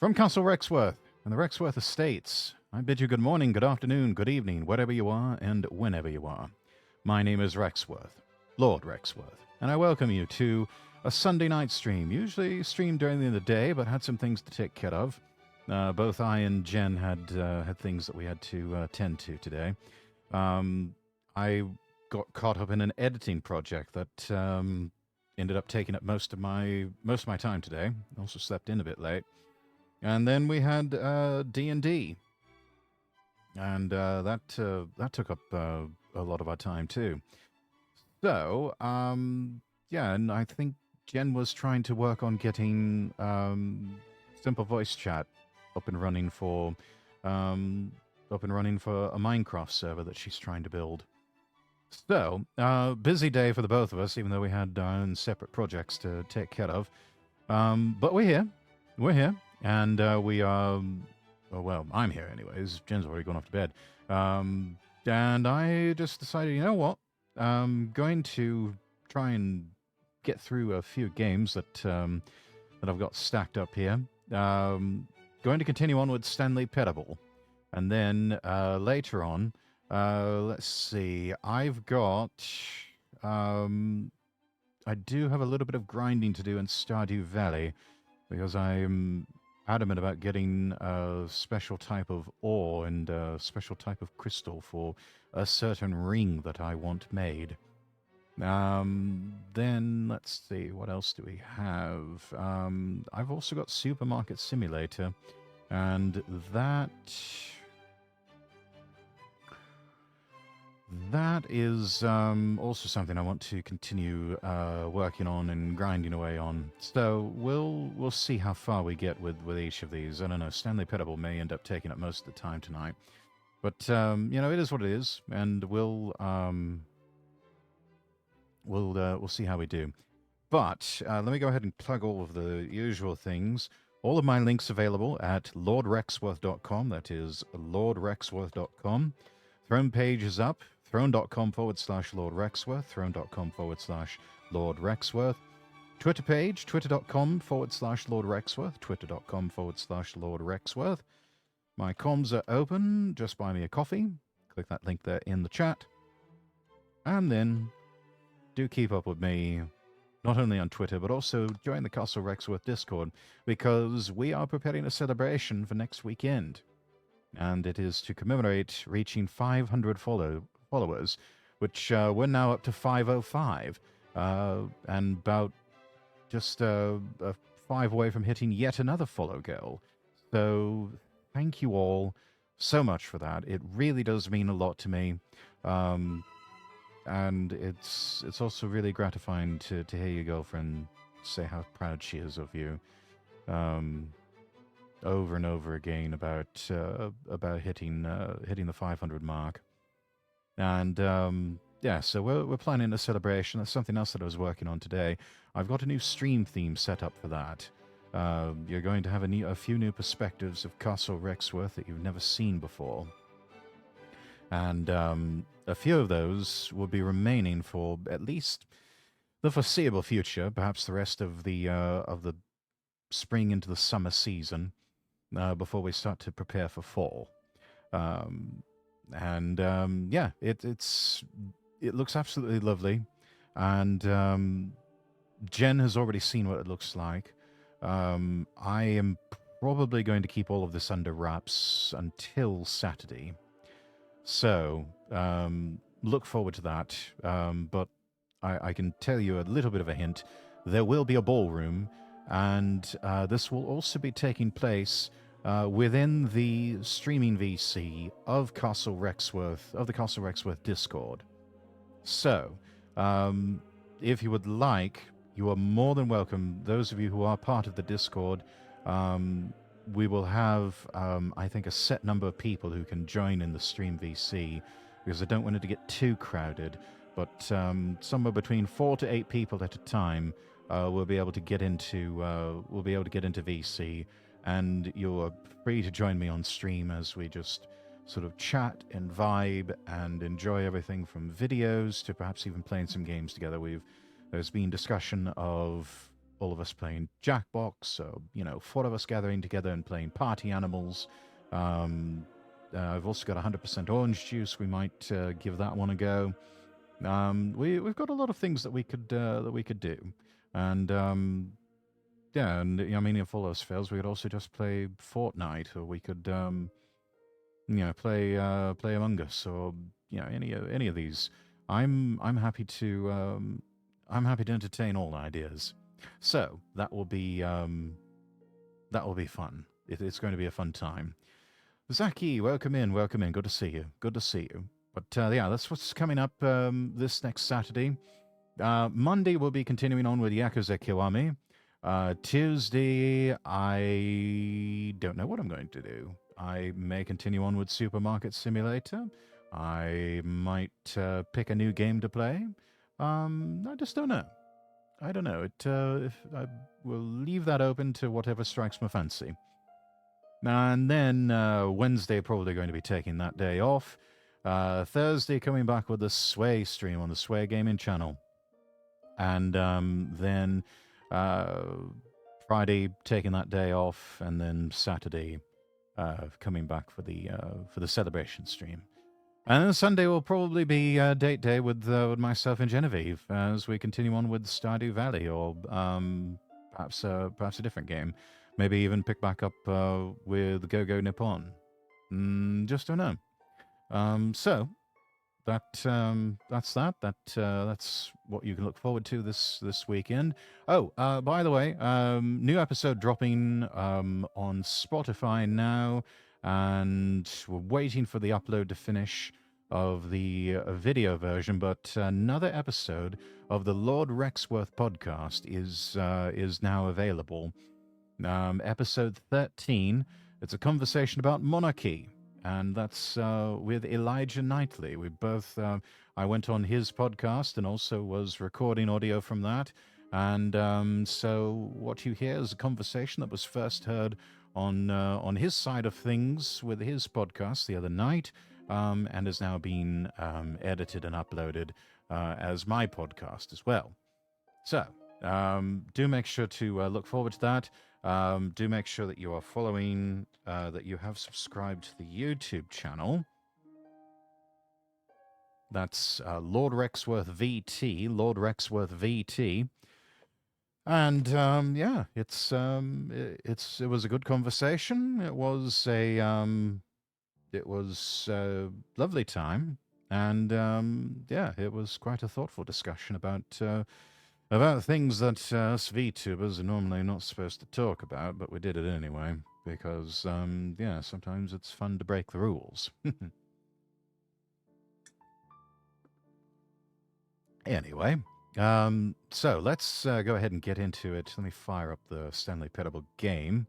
From Castle Rexworth and the Rexworth Estates, I bid you good morning, good afternoon, good evening, wherever you are and whenever you are. My name is Rexworth, Lord Rexworth, and I welcome you to a Sunday night stream. Usually streamed during the day, but had some things to take care of. Both I and Jen had things that we had to tend to today. I got caught up in an editing project that ended up taking up most of my time today. Also slept in a bit late. And then we had D&D, and that took up a lot of our time too. So yeah, and I think Jen was trying to work on getting simple voice chat up and running for a Minecraft server that she's trying to build. So busy day for the both of us, even though we had our own separate projects to take care of. But we're here. We're here. And we are, well, I'm here anyways. Jen's already gone off to bed. And I just decided, you know what? I'm going to try and get through a few games that I've got stacked up here. Going to continue on with Stanley Parable. And then later on, let's see, I've got... I do have a little bit of grinding to do in Stardew Valley because I'm adamant about getting a special type of ore and a special type of crystal for a certain ring that I want made. Then let's see, what else do we have? I've also got Supermarket Simulator, and that is also something I want to continue working on and grinding away on. So we'll see how far we get with each of these. I don't know. Stanley Parable may end up taking up most of the time tonight, but you know, it is what it is, and we'll see how we do. But let me go ahead and plug all of the usual things. All of my links available at lordrexworth.com. That is lordrexworth.com. Throne page is up. Throne.com/Lord Rexworth, Throne.com/Lord Rexworth. Twitter page, Twitter.com/Lord Rexworth, Twitter.com/Lord Rexworth. My comms are open. Just buy me a coffee. Click that link there in the chat. And then do keep up with me, not only on Twitter, but also join the Castle Rexworth Discord, because we are preparing a celebration for next weekend. And it is to commemorate reaching 500 followers, which we're now up to 505, and about just 5 away from hitting yet another follow goal. So thank you all so much for that. It really does mean a lot to me, and it's also really gratifying to hear your girlfriend say how proud she is of you, over and over again about hitting the 500 mark. And yeah, so we're planning a celebration. That's something else that I was working on today. I've got a new stream theme set up for that. You're going to have a few new perspectives of Castle Rexworth that you've never seen before. And a few of those will be remaining for at least the foreseeable future, perhaps the rest of the spring into the summer season, before we start to prepare for fall. Yeah, it looks absolutely lovely, and Jen has already seen what it looks like. I am probably going to keep all of this under wraps until Saturday, so look forward to that. But I can tell you a little bit of a hint. There will be a ballroom, and this will also be taking place within the streaming VC of Castle Rexworth, of the Castle Rexworth Discord. So, if you would like, you are more than welcome. Those of you who are part of the Discord, we will have, I think, a set number of people who can join in the stream VC, because I don't want it to get too crowded. But somewhere between 4 to 8 people at a time will be able to get into VC. And you're free to join me on stream as we just sort of chat and vibe and enjoy everything from videos to perhaps even playing some games together. There's been discussion of all of us playing Jackbox, or, 4 of us gathering together and playing Party Animals. I've also got 100% orange juice. We might give that one a go. We've got a lot of things that we could do, and yeah, and I mean, if all else fails, we could also just play Fortnite, or we could play Among Us, or any of these. I'm happy to entertain all ideas. So that will be fun. It's going to be a fun time. Zaki, welcome in, welcome in. Good to see you. Good to see you. But yeah, that's what's coming up this next Saturday. Monday, we'll be continuing on with Yakuza Kiwami. Tuesday, I don't know what I'm going to do. I may continue on with Supermarket Simulator. I might pick a new game to play. I just don't know. I don't know. If I will leave that open to whatever strikes my fancy. And then Wednesday, probably going to be taking that day off. Thursday, coming back with the Sway stream on the Sway Gaming channel. And then Friday, taking that day off. And then Saturday, coming back for the celebration stream. And then Sunday will probably be date day with myself and Genevieve as we continue on with Stardew Valley, or perhaps a different game. Maybe even pick back up with Go-Go Nippon. Just don't know. So that's that. That's what you can look forward to this weekend. Oh, by the way, new episode dropping on Spotify now, and we're waiting for the upload to finish of the video version. But another episode of the Lord Rexworth podcast is now available. Episode 13. It's a conversation about monarchy, and that's with Elijah Knightley. We both, I went on his podcast and also was recording audio from that. And so what you hear is a conversation that was first heard on his side of things with his podcast the other night, and has now been edited and uploaded as my podcast as well. So do make sure to look forward to that. Do make sure that you are following, that you have subscribed to the YouTube channel. That's Lord Rexworth VT, Lord Rexworth VT. And yeah, it was a good conversation. It was a lovely time, and yeah, it was quite a thoughtful discussion about things that us VTubers are normally not supposed to talk about, but we did it anyway because yeah, sometimes it's fun to break the rules. Anyway. So let's go ahead and get into it. Let me fire up the Stanley Parable game.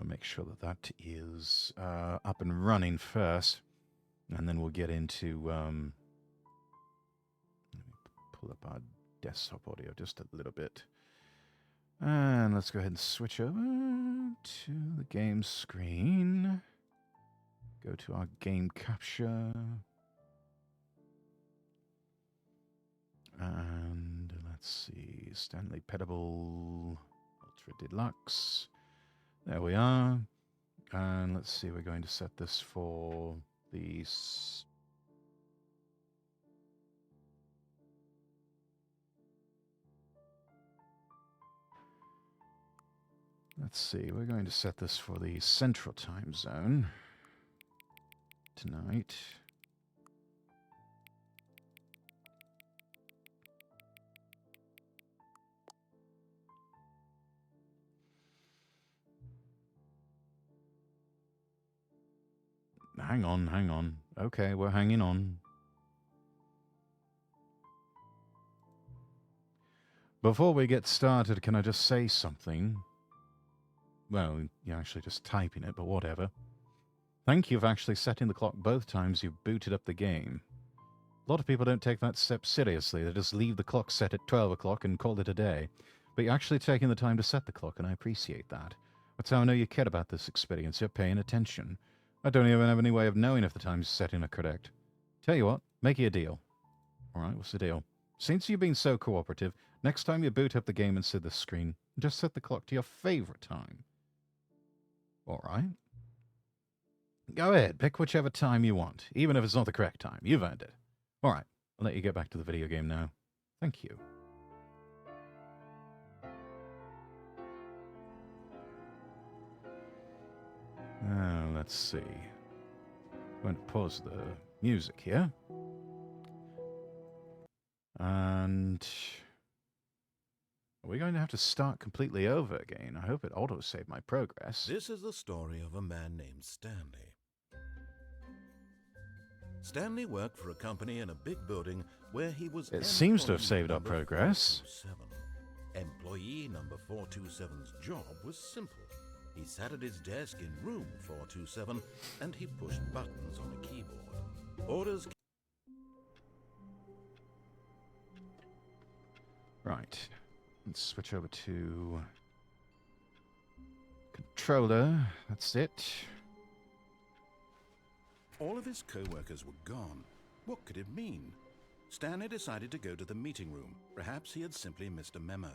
Make sure that is up and running first, and then we'll get into. Let me pull up our desktop audio just a little bit, and let's go ahead and switch over to the game screen. Go to our game capture. And let's see, Stanley Parable Ultra Deluxe. There we are. And let's see, we're going to set this for the... Let's see, we're going to set this for the Central Time Zone tonight. Hang on. Okay, we're hanging on. Before we get started, can I just say something? Well, you're actually just typing it, but whatever. Thank you for actually setting the clock both times you've booted up the game. A lot of people don't take that step seriously. They just leave the clock set at 12 o'clock and call it a day. But you're actually taking the time to set the clock, and I appreciate that. That's how I know you care about this experience. You're paying attention. I don't even have any way of knowing if the time's set in are correct. Tell you what, make you a deal. All right, what's the deal? Since you've been so cooperative, next time you boot up the game and see this screen, just set the clock to your favorite time. Alright. Go ahead, pick whichever time you want, even if it's not the correct time. You've earned it. Alright, I'll let you get back to the video game now. Thank you. Let's see. I'm going to pause the music here. And are we going to have to start completely over again? I hope it auto-saved my progress. This is the story of a man named Stanley. Stanley worked for a company in a big building where he was... It seems to have saved our progress. 427. Employee number 427's job was simple. He sat at his desk in room 427 and he pushed buttons on a keyboard. Orders... Right. Let's switch over to controller. That's it. All of his co-workers were gone. What could it mean? Stanley decided to go to the meeting room. Perhaps he had simply missed a memo.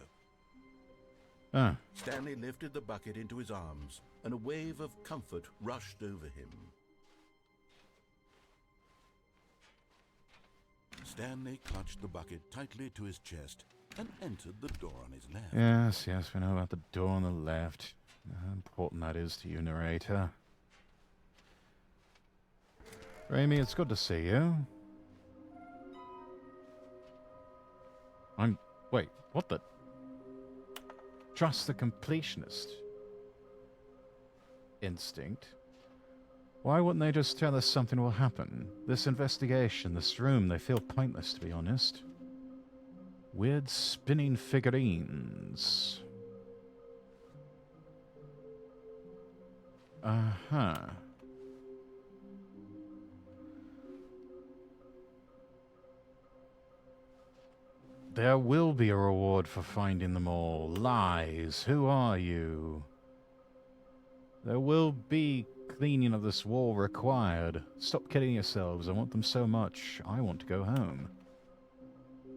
Ah. Stanley lifted the bucket into his arms, and a wave of comfort rushed over him. Stanley clutched the bucket tightly to his chest and entered the door on his left. Yes, we know about the door on the left. How important that is to you, narrator. Raimi, it's good to see you. Wait, what the... Trust the completionist instinct. Why wouldn't they just tell us something will happen? This investigation, this room, they feel pointless, to be honest. Weird spinning figurines. Uh-huh. There will be a reward for finding them all. Lies. Who are you? There will be cleaning of this wall required. Stop kidding yourselves. I want them so much. I want to go home.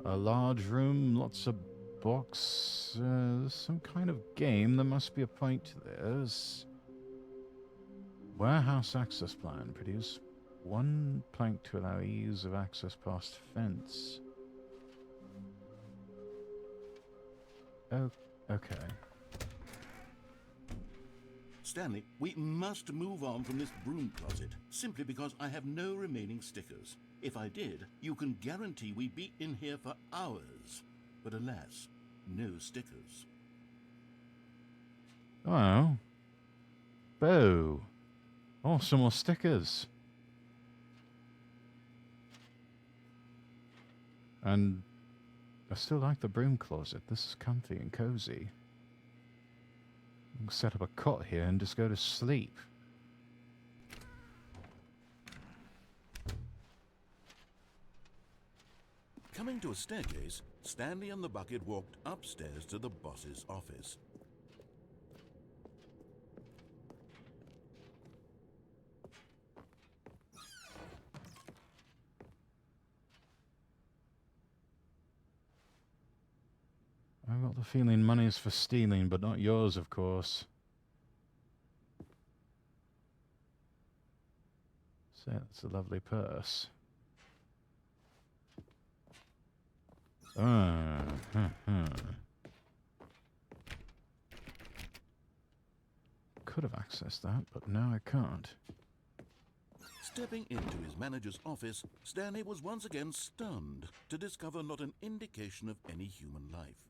A large room, lots of boxes, some kind of game. There must be a point to this. Warehouse access plan. Produce one plank to allow ease of access past fence. Oh, okay. Stanley, we must move on from this broom closet, simply because I have no remaining stickers. If I did, you can guarantee we'd be in here for hours. But alas, no stickers. Oh. Boo. Oh, some more stickers. And I still like the broom closet. This is comfy and cozy. I can set up a cot here and just go to sleep. Coming to a staircase, Stanley and the bucket walked upstairs to the boss's office. I've got the feeling money's for stealing, but not yours, of course. So that's a lovely purse. Could have accessed that, but now I can't. Stepping into his manager's office, Stanley was once again stunned to discover not an indication of any human life.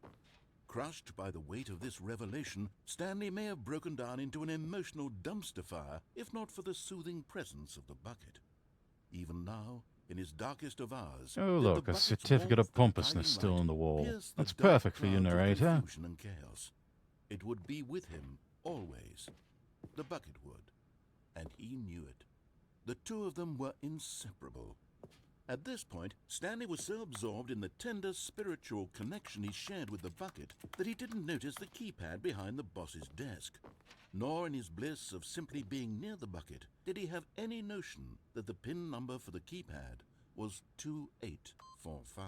Crushed by the weight of this revelation, Stanley may have broken down into an emotional dumpster fire if not for the soothing presence of the bucket. Even now, in his darkest of hours... Oh, look, a certificate of pompousness still on the wall. That's perfect for you, narrator. Confusion and chaos. It would be with him, always. The bucket would. And he knew it. The two of them were inseparable. At this point, Stanley was so absorbed in the tender spiritual connection he shared with the bucket that he didn't notice the keypad behind the boss's desk. Nor in his bliss of simply being near the bucket did he have any notion that the PIN number for the keypad was 2845.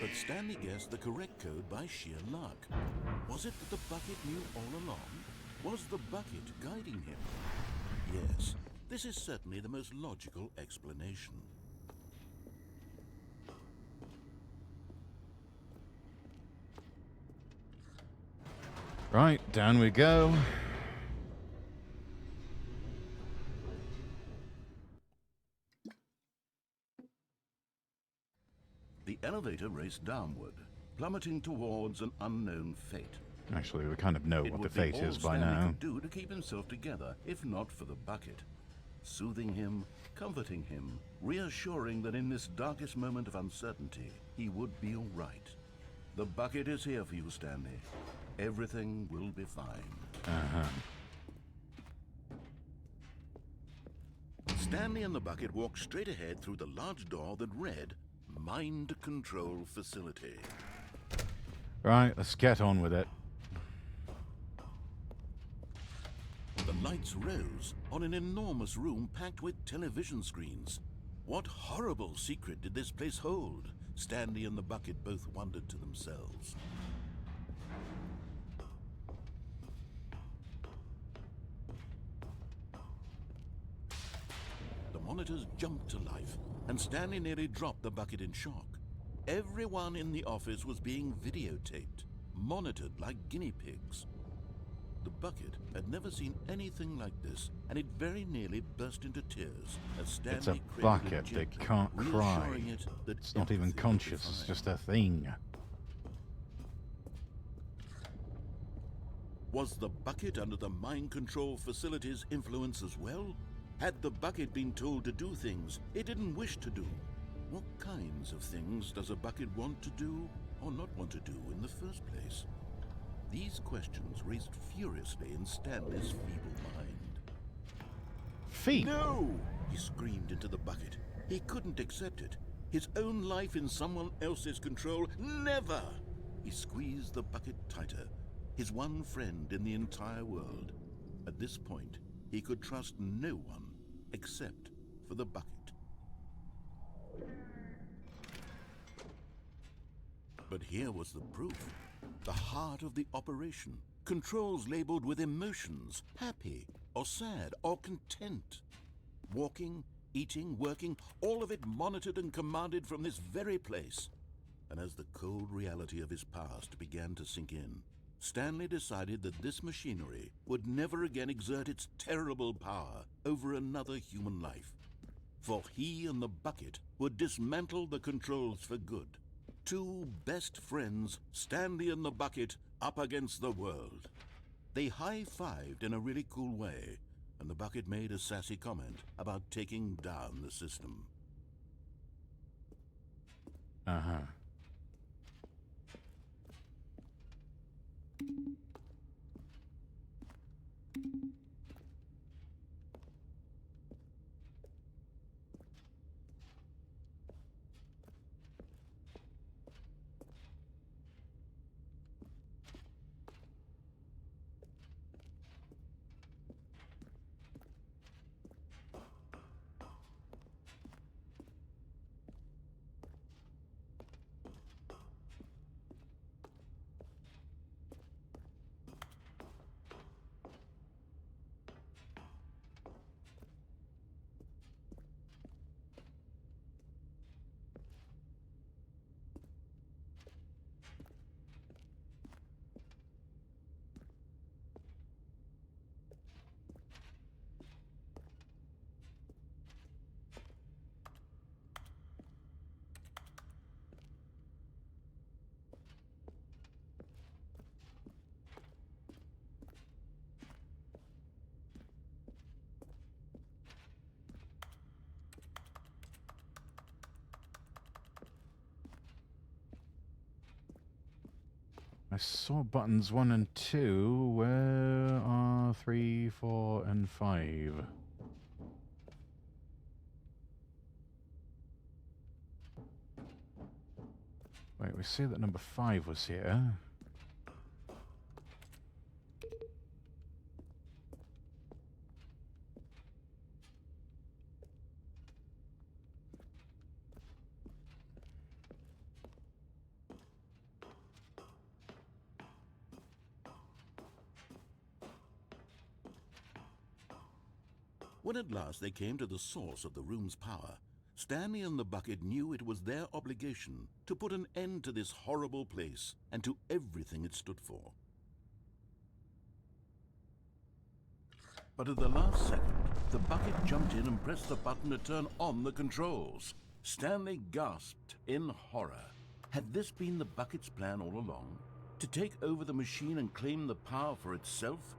But Stanley guessed the correct code by sheer luck. Was it that the bucket knew all along? Was the bucket guiding him? Yes, this is certainly the most logical explanation. Right, down we go. The elevator raced downward, plummeting towards an unknown fate. Actually, we kind of know It what the would fate be all is by Stanley now. could do to keep himself together, if not for the bucket. Soothing him, comforting him, reassuring that in this darkest moment of uncertainty, he would be all right. The bucket is here for you, Stanley. Everything will be fine. Uh-huh. Stanley and the bucket walked straight ahead through the large door that read, Mind Control Facility. Right, let's get on with it. The lights rose on an enormous room packed with television screens. What horrible secret did this place hold? Stanley and the bucket both wondered to themselves. The monitors jumped to life, and Stanley nearly dropped the bucket in shock. Everyone in the office was being videotaped, monitored like guinea pigs. The bucket had never seen anything like this, and it very nearly burst into tears as Stanley It's a cradled it bucket, they gently, can't cry. reassuring it that It's not even everything would be conscious, it's fine. just a thing. Was the bucket under the mind control facility's influence as well? Had the bucket been told to do things it didn't wish to do? What kinds of things does a bucket want to do or not want to do in the first place? These questions raced furiously in Stanley's feeble mind. Feet! No! He screamed into the bucket. He couldn't accept it. His own life in someone else's control, never! He squeezed the bucket tighter. His one friend in the entire world. At this point, he could trust no one except for the bucket. But here was the proof. The heart of the operation. Controls labeled with emotions, happy or sad or content. Walking, eating, working, all of it monitored and commanded from this very place. And as the cold reality of his past began to sink in, Stanley decided that this machinery would never again exert its terrible power over another human life. For he and the bucket would dismantle the controls for good. Two best friends, Stanley and the bucket, up against the world. They high-fived in a really cool way, and the bucket made a sassy comment about taking down the system. Uh-huh. I saw buttons 1 and 2. Where are 3, 4, and 5? Wait, we see that number 5 was here. When at last they came to the source of the room's power, Stanley and the bucket knew it was their obligation to put an end to this horrible place and to everything it stood for. But at the last second, the bucket jumped in and pressed the button to turn on the controls. Stanley gasped in horror. Had this been the bucket's plan all along? To take over the machine and claim the power for itself?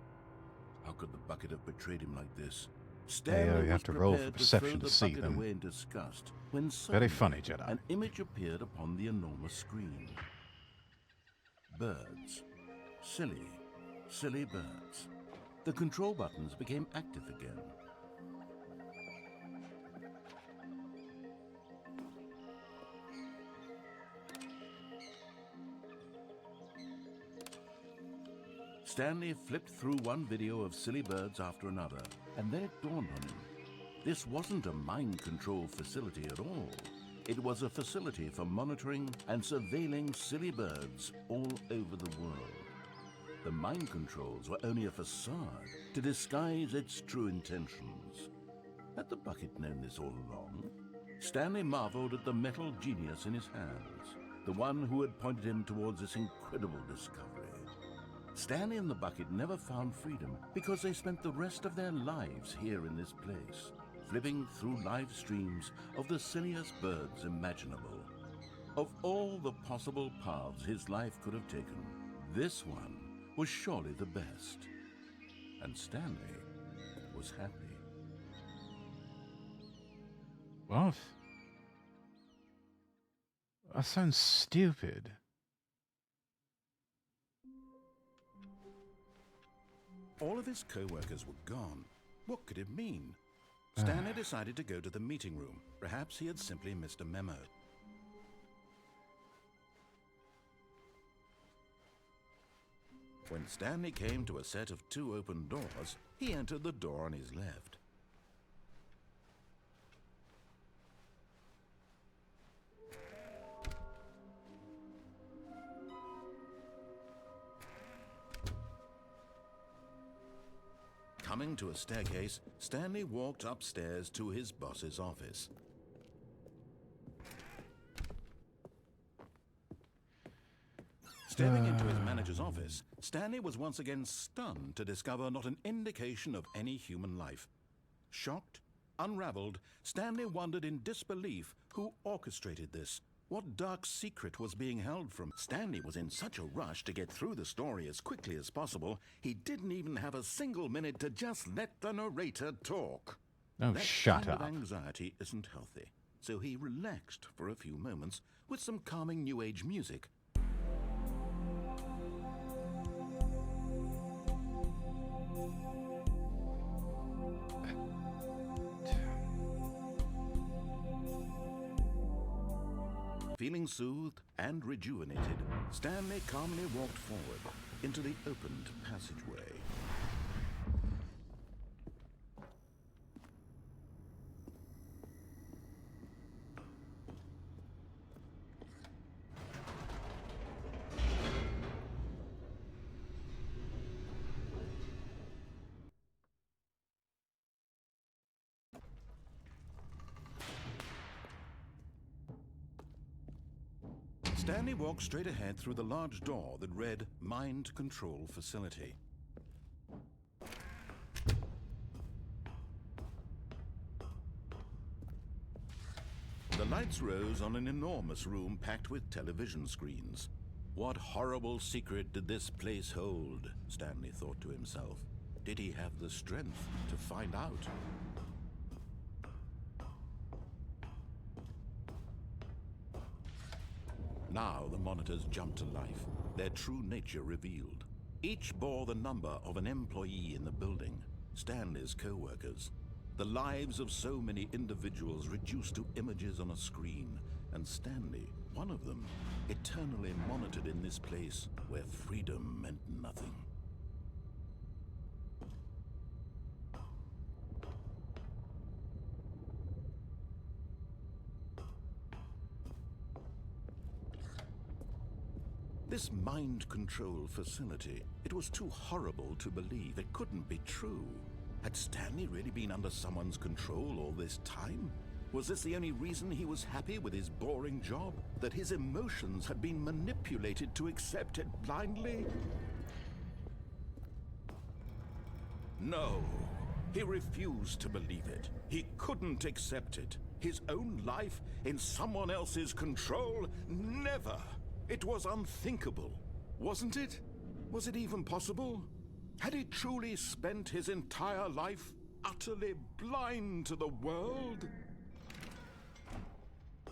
How could the bucket have betrayed him like this? Stanley you have was to roll for prepared perception to to throw see the bucket them. away in disgust when Very suddenly funny, Jedi. an image appeared upon the enormous screen. Birds. Silly, silly birds. The control buttons became active again. Stanley flipped through one video of silly birds after another, and then it dawned on him. This wasn't a mind control facility at all. It was a facility for monitoring and surveilling silly birds all over the world. The mind controls were only a facade to disguise its true intentions. Had the bucket known this all along? Stanley marveled at the metal genius in his hands, the one who had pointed him towards this incredible discovery. Stanley and the bucket never found freedom because they spent the rest of their lives here in this place, flipping through live streams of the silliest birds imaginable. Of all the possible paths his life could have taken, this one was surely the best. And Stanley was happy. What? That sounds stupid. All of his co-workers were gone. What could it mean? Stanley decided to go to the meeting room. Perhaps he had simply missed a memo. When Stanley came to a set of 2 open doors, he entered the door on his left. Coming to a staircase, Stanley walked upstairs to his boss's office. Stepping into his manager's office, Stanley was once again stunned to discover not an indication of any human life. Shocked, unraveled, Stanley wondered in disbelief who orchestrated this. What dark secret was being held from? Stanley was in such a rush to get through the story as quickly as possible, he didn't even have a single minute to just let the narrator talk. Oh, That shut kind up. of anxiety isn't healthy, so he relaxed for a few moments with some calming New Age music. Feeling soothed and rejuvenated, Stanley calmly walked forward into the opened passageway. Stanley walked straight ahead through the large door that read Mind Control Facility. The lights rose on an enormous room packed with television screens. What horrible secret did this place hold? Stanley thought to himself. Did he have the strength to find out? Now the monitors jumped to life, their true nature revealed. Each bore the number of an employee in the building, Stanley's co-workers. The lives of so many individuals reduced to images on a screen, and Stanley, one of them, eternally monitored in this place where freedom meant nothing. This mind control facility, it was too horrible to believe. It couldn't be true. Had Stanley really been under someone's control all this time? Was this the only reason he was happy with his boring job? That his emotions had been manipulated to accept it blindly? No, he refused to believe it. He couldn't accept it. His own life in someone else's control? Never! It was unthinkable, wasn't it? Was it even possible? Had he truly spent his entire life utterly blind to the world?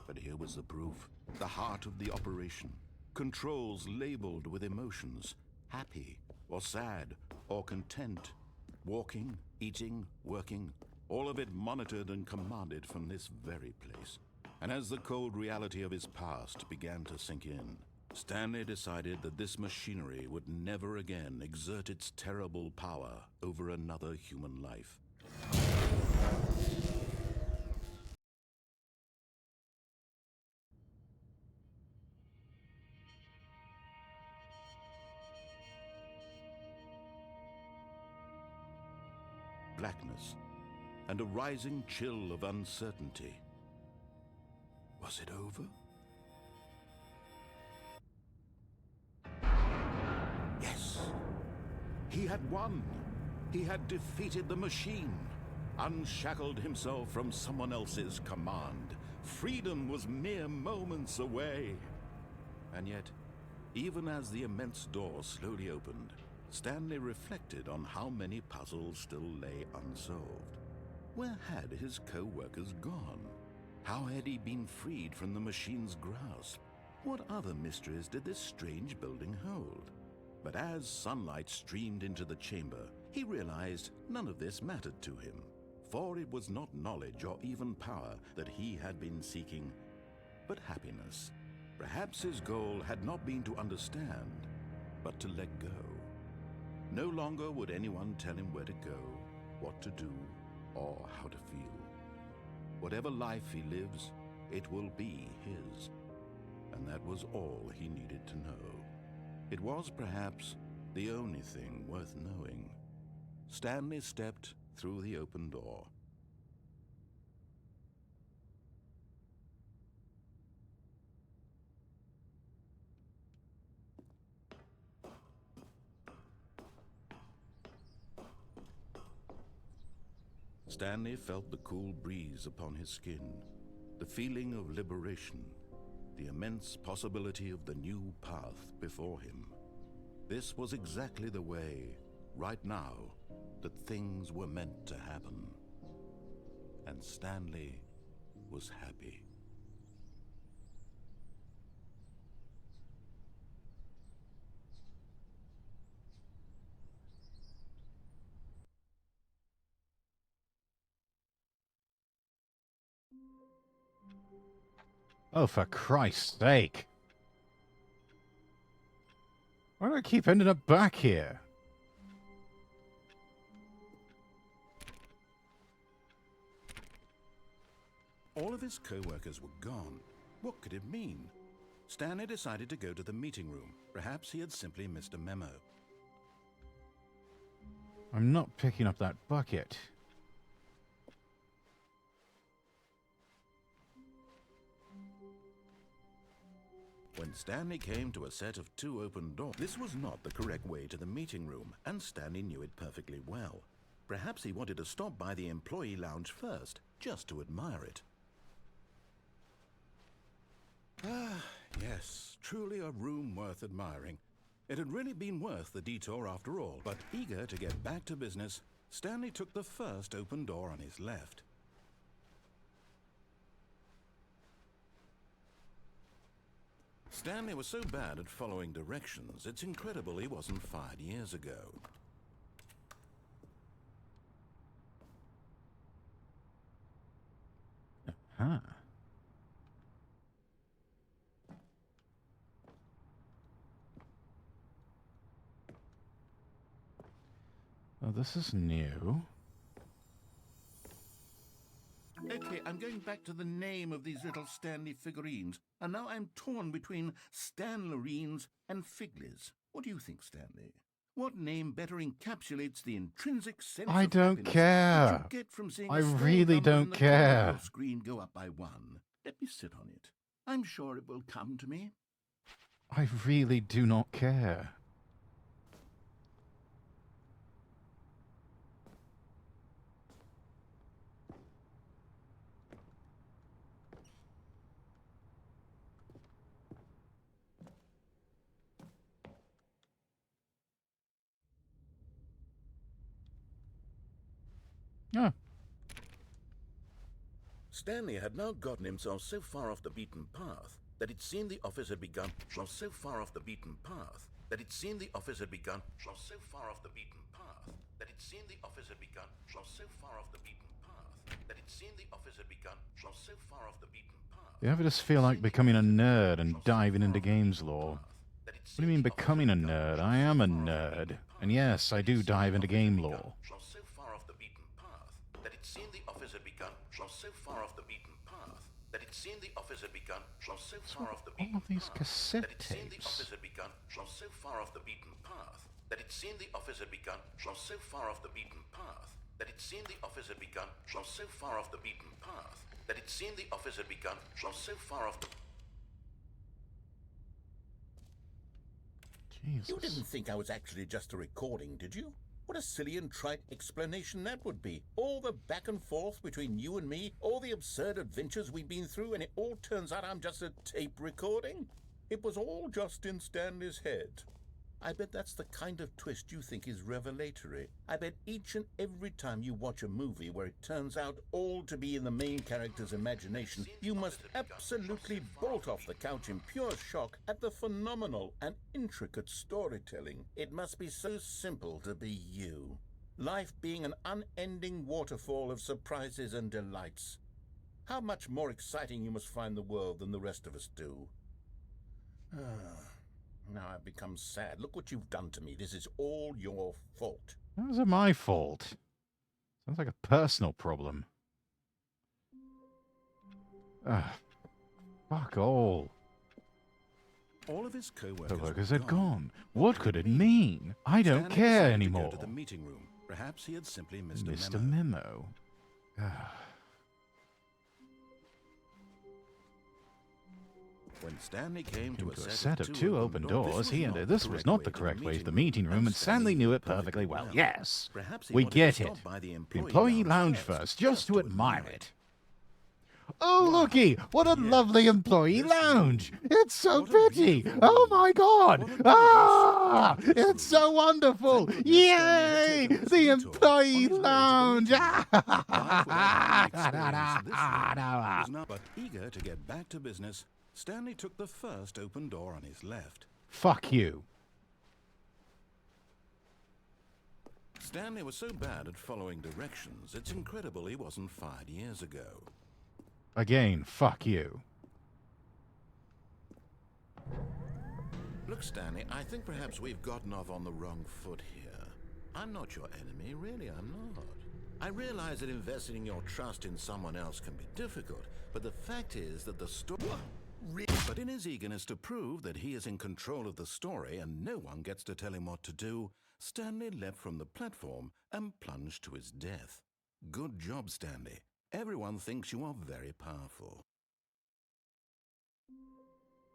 But here was the proof. The heart of the operation. Controls labeled with emotions. Happy, or sad, or content. Walking, eating, working. All of it monitored and commanded from this very place. And as the cold reality of his past began to sink in, Stanley decided that this machinery would never again exert its terrible power over another human life. Blackness and a rising chill of uncertainty. Was it over? Yes. He had won. He had defeated the machine, unshackled himself from someone else's command. Freedom was mere moments away. And yet, even as the immense door slowly opened, Stanley reflected on how many puzzles still lay unsolved. Where had his co-workers gone? How had he been freed from the machine's grasp? What other mysteries did this strange building hold? But as sunlight streamed into the chamber, he realized none of this mattered to him, for it was not knowledge or even power that he had been seeking, but happiness. Perhaps his goal had not been to understand, but to let go. No longer would anyone tell him where to go, what to do, or how to feel. Whatever life he lives, it will be his. And that was all he needed to know. It was perhaps the only thing worth knowing. Stanley stepped through the open door. Stanley felt the cool breeze upon his skin, the feeling of liberation, the immense possibility of the new path before him. This was exactly the way, right now, that things were meant to happen. And Stanley was happy. Oh, for Christ's sake. Why do I keep ending up back here? All of his co-workers were gone. What could it mean? Stanley decided to go to the meeting room. Perhaps he had simply missed a memo. I'm not picking up that bucket. When Stanley came to a set of 2 open doors, this was not the correct way to the meeting room, and Stanley knew it perfectly well. Perhaps he wanted to stop by the employee lounge first, just to admire it. Ah, yes, truly a room worth admiring. It had really been worth the detour after all, but eager to get back to business, Stanley took the first open door on his left. Stanley was so bad at following directions, it's incredible he wasn't fired years ago. Huh. Oh, this is new. Okay, I'm going back to the name of these little Stanley figurines, and now I'm torn between Stanlerines and Figlies. What do you think, Stanley? What name better encapsulates the intrinsic sense I of don't happiness care. that you get from seeing I a small really number in don't the corner of care. your screen go up by 1? Let me sit on it. I'm sure it will come to me. I really do not care. Ah, Stanley had now gotten himself so far off the beaten path that it seemed the office had begun. So far off the beaten path that it seemed the office had begun. So far off the beaten path that it seemed the office had begun. So far off the beaten path that it seemed the office had begun. So far off the beaten path. you ever just feel like becoming a nerd and diving into games lore? What do you mean becoming a nerd? I am a nerd. And yes, I do dive into game lore. So far off the beaten path that it seemed the office had begun. So far off the beaten path that it seemed the office had begun. So far off the beaten All of these path cassette that it seemed the tapes. office had begun. So far off the beaten path that it seemed the office had begun. So far off the beaten path that it seemed the office had begun. So far off the beaten path that it seemed the office had begun. So far off the... Jesus. You didn't think I was actually just a recording, did you? What a silly and trite explanation that would be. All the back and forth between you and me, all the absurd adventures we've been through, and it all turns out I'm just a tape recording? It was all just in Stanley's head. I bet that's the kind of twist you think is revelatory. I bet each and every time you watch a movie where it turns out all to be in the main character's imagination, you must absolutely bolt off the couch in pure shock at the phenomenal and intricate storytelling. It must be so simple to be you. Life being an unending waterfall of surprises and delights. How much more exciting you must find the world than the rest of us do. Now I've become sad. Look what you've done to me. This is all your fault. How is it my fault? Sounds like a personal problem. Fuck all. All of his co-workers Co-workers had gone. What could it mean? I don't care anymore. To go to the meeting room. Perhaps he had simply missed Missed a a memo. memo. When Stanley came to a set of two open doors, he entered. This was not the correct way to the meeting room, and Stanley knew it perfectly well. Yes, we get it. The employee lounge first, just to admire it. Oh, looky! What a lovely employee lounge! It's so pretty! Oh my God! Ah! It's so wonderful! Yay! The employee lounge! But eager to get back to business, Stanley took the first open door on his left. Fuck you. Stanley was so bad at following directions, it's incredible he wasn't fired years ago. Again, fuck you. Look, Stanley, I think perhaps we've gotten off on the wrong foot here. I'm not your enemy, really, I'm not. I realize that investing your trust in someone else can be difficult, but the fact is that the story... But in his eagerness to prove that he is in control of the story and no one gets to tell him what to do, Stanley leapt from the platform and plunged to his death. Good job, Stanley. Everyone thinks you are very powerful.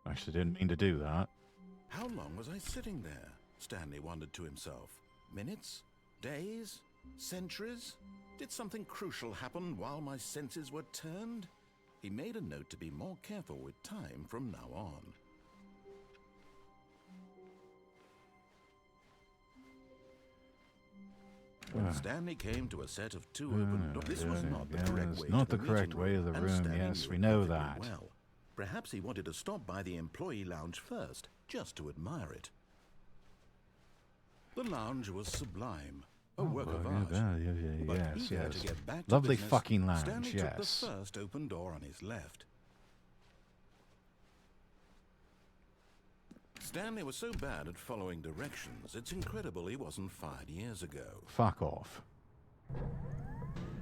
Actually didn't mean to do that. How long was I sitting there? Stanley wondered to himself. Minutes? Days? Centuries? Did something crucial happen while my senses were turned? He made a note to be more careful with time from now on. When Stanley came to a set of two open doors, this was not the correct way. Not the correct way of the room. Yes, we know that. Well, perhaps he wanted to stop by the employee lounge first, just to admire it. The lounge was sublime, a work of art. But eager to get back to Lovely business, fucking lounge. Stanley Yes. took the first open door on his left. Stanley was so bad at following directions, it's incredible he wasn't fired years ago. Fuck off.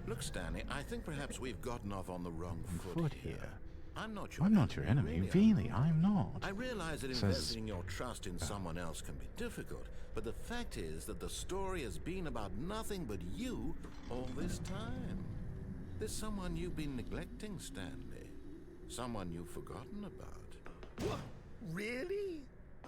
Look, Stanley, I think perhaps we've gotten off on the wrong foot here. I'm not your I'm not your enemy. really, Really, I'm not. I'm not. I'm not your I'm not enemy, your enemy. really, Really, I'm not. I realize that Says, investing your trust in someone else can be difficult, but the fact is that the story has been about nothing but you all this time. There's someone you've been neglecting, Stanley. Someone you've forgotten about. What? Really?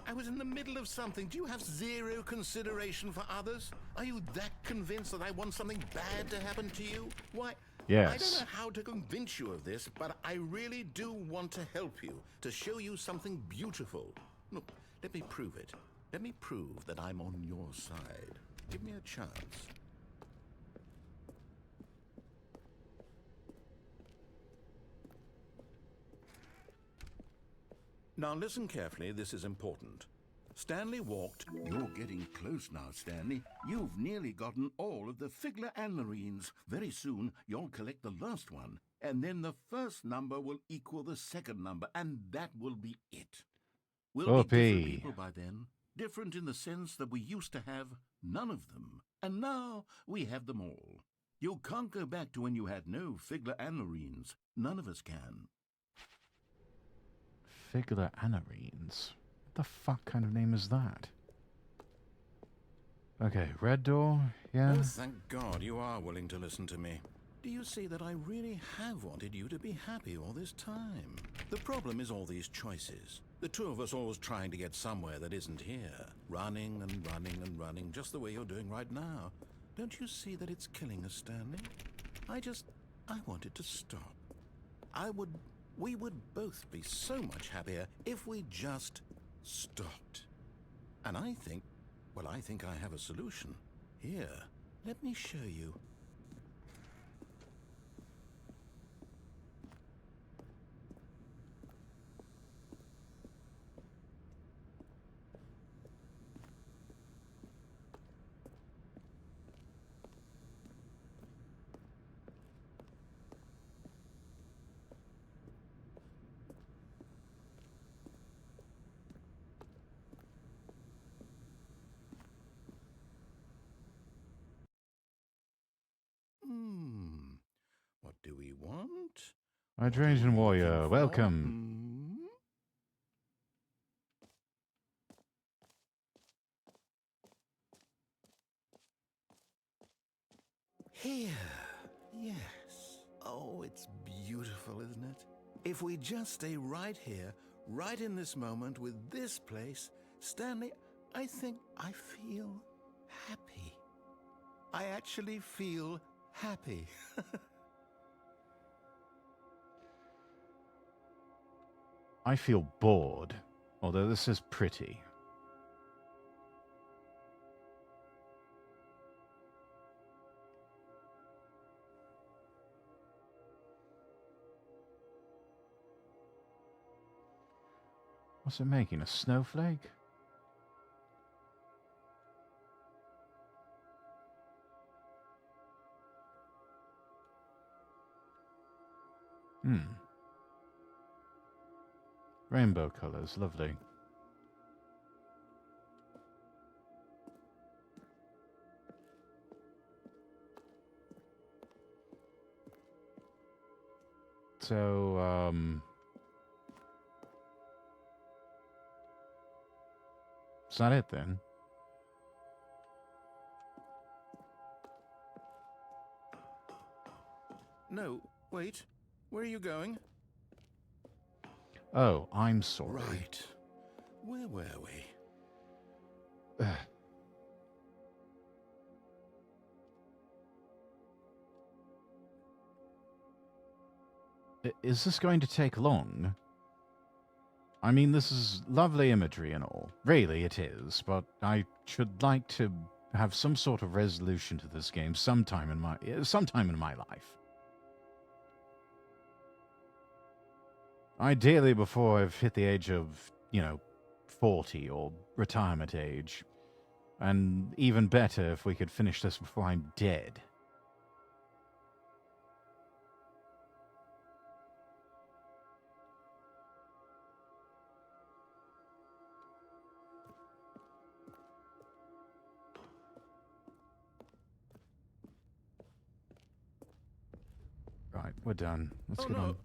I was in the middle of something. Do you have zero consideration for others? Are you that convinced that I want something bad to happen to you? Why, yes. I don't know how to convince you of this, but I really do want to help you, to show you something beautiful. Look, let me prove it. Let me prove that I'm on your side. Give me a chance. Now listen carefully, this is important. Stanley walked. You're getting close now, Stanley. You've nearly gotten all of the Figler and Marines. Very soon, you'll collect the last one. And then the first number will equal the second number, and that will be it. We'll be different people by then. Different in the sense that we used to have none of them. And now we have them all. You can't go back to when you had no Figler and Marines. None of us can. Figler Anarines. What the fuck kind of name is that? Okay, red door, yeah. Oh, thank God you are willing to listen to me. Do you see that I really have wanted you to be happy all this time? The problem is all these choices. The two of us always trying to get somewhere that isn't here. Running and running and running, just the way you're doing right now. Don't you see that it's killing us, Stanley? I wanted to stop. We would both be so much happier if we just stopped. And I think I have a solution. Here, let me show you. What do we want? Hydration Warrior, welcome. Here, yes. Oh, it's beautiful, isn't it? If we just stay right here, right in this moment with this place, Stanley, I think I feel happy. I actually feel happy. I feel bored, although this is pretty. What's it making? A snowflake? Rainbow colors, lovely. So, is that it then? No, wait. Where are you going? Oh, I'm sorry. Right. Where were we? Is this going to take long? I mean, this is lovely imagery and all. Really, it is, but I should like to have some sort of resolution to this game sometime in my life. Ideally before I've hit the age of, 40 or retirement age. And even better if we could finish this before I'm dead. Right, we're done. Let's get on.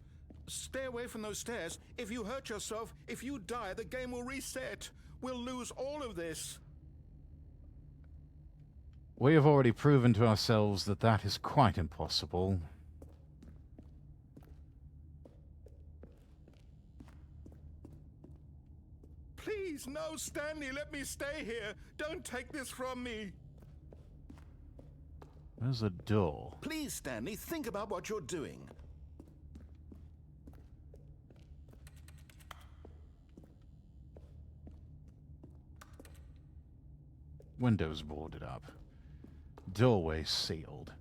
Stay away from those stairs. If you hurt yourself, if you die, the game will reset. We'll lose all of this. We have already proven to ourselves that that is quite impossible. Please, no, Stanley, let me stay here. Don't take this from me. There's a door. Please, Stanley, think about what you're doing. Windows boarded up. Doorway sealed.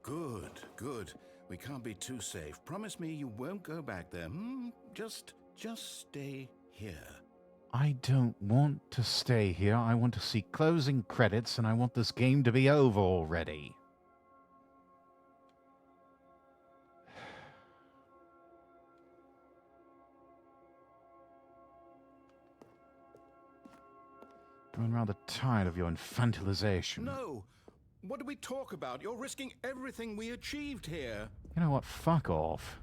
Good, good. We can't be too safe. Promise me you won't go back there. Just stay here. I don't want to stay here. I want to see closing credits, and I want this game to be over already. I'm rather tired of your infantilization. No! What do we talk about? You're risking everything we achieved here. You know what? Fuck off.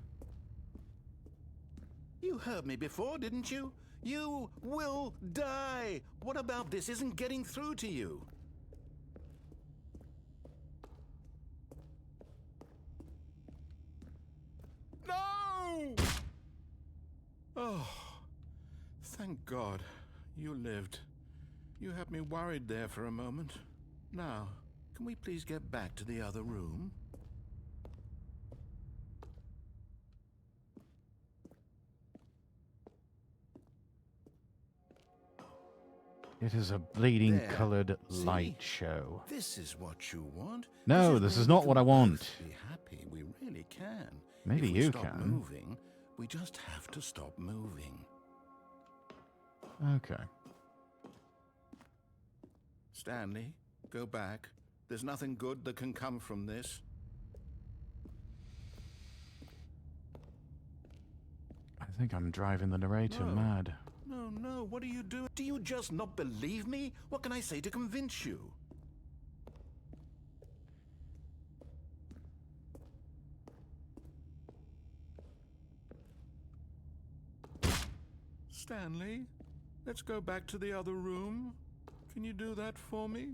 You heard me before, didn't you? You will die. What about this isn't getting through to you? No! Oh, thank God you lived. You had me worried there for a moment. Now, can we please get back to the other room? It is a bleeding There. coloured See? light show. This is what you want. No, this is not what I want. Be happy. We really can. Maybe If we you stop can. moving, we just have to stop moving. Okay. Stanley, go back. There's nothing good that can come from this. I think I'm driving the narrator No. mad. No, what are you doing? Do you just not believe me? What can I say to convince you? Stanley, let's go back to the other room. Can you do that for me?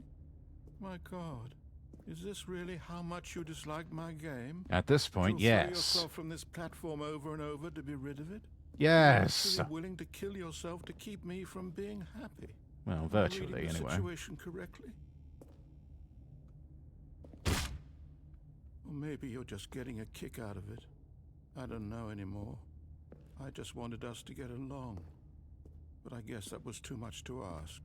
My God, is this really how much you dislike my game? At this point, You'll throw yes. yourself from this platform over and over to be rid of it? Yes. You're willing to kill yourself to keep me from being happy? Well, Am I virtually, reading the anyway. situation correctly? Or maybe you're just getting a kick out of it. I don't know anymore. I just wanted us to get along. But I guess that was too much to ask.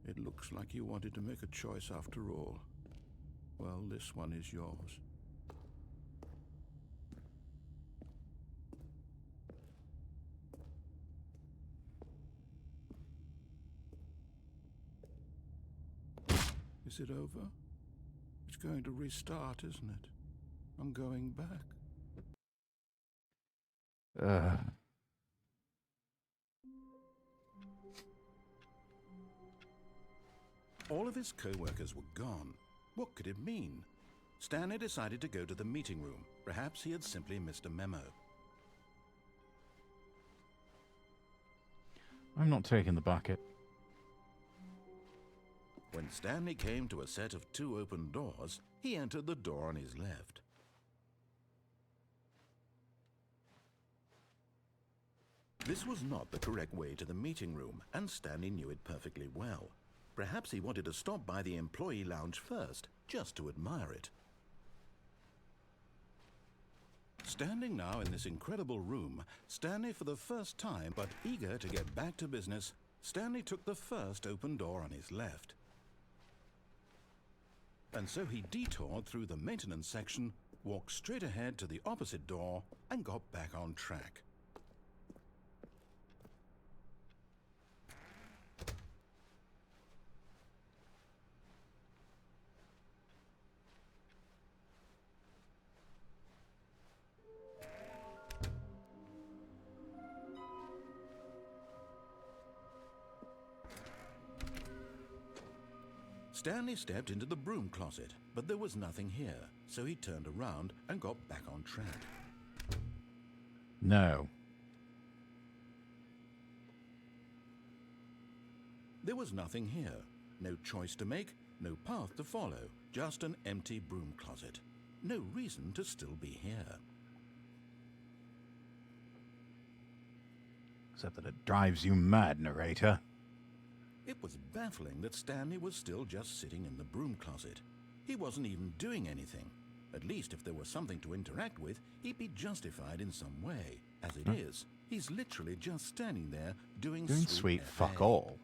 It looks like you wanted to make a choice after all. Well, this one is yours. Is it over? It's going to restart, isn't it? I'm going back. All of his co-workers were gone. What could it mean? Stanley decided to go to the meeting room. Perhaps he had simply missed a memo. I'm not taking the bucket. When Stanley came to a set of 2 open doors, he entered the door on his left. This was not the correct way to the meeting room, and Stanley knew it perfectly well. Perhaps he wanted to stop by the employee lounge first, just to admire it. Standing now in this incredible room, Stanley for the first time, but eager to get back to business, Stanley took the first open door on his left. And so he detoured through the maintenance section, walked straight ahead to the opposite door, and got back on track. Stanley stepped into the broom closet, but there was nothing here, so he turned around and got back on track. No. There was nothing here. No choice to make, no path to follow, just an empty broom closet. No reason to still be here. Except that it drives you mad, narrator. It was baffling that Stanley was still just sitting in the broom closet. He wasn't even doing anything. At least if there was something to interact with, he'd be justified in some way. As it is, he's literally just standing there doing Sweet FA. fuck all.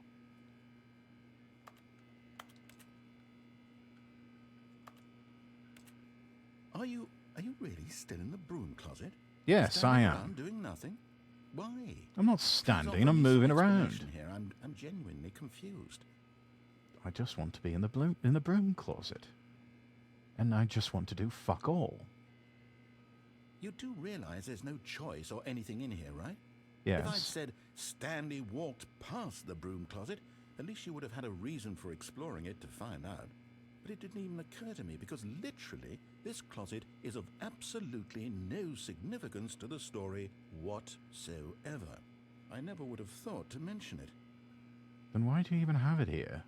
Are you really still in the broom closet? Yes, I Standing am. around doing nothing? Why? I'm not There's standing, obviously I'm moving some around. explanation here. I'm genuinely confused. I just want to be in the broom closet. And I just want to do fuck all. You do realize there's no choice or anything in here, right? Yes. If I'd said Stanley walked past the broom closet, at least you would have had a reason for exploring it to find out. But it didn't even occur to me because literally this closet is of absolutely no significance to the story whatsoever. I never would have thought to mention it. Then why do you even have it here?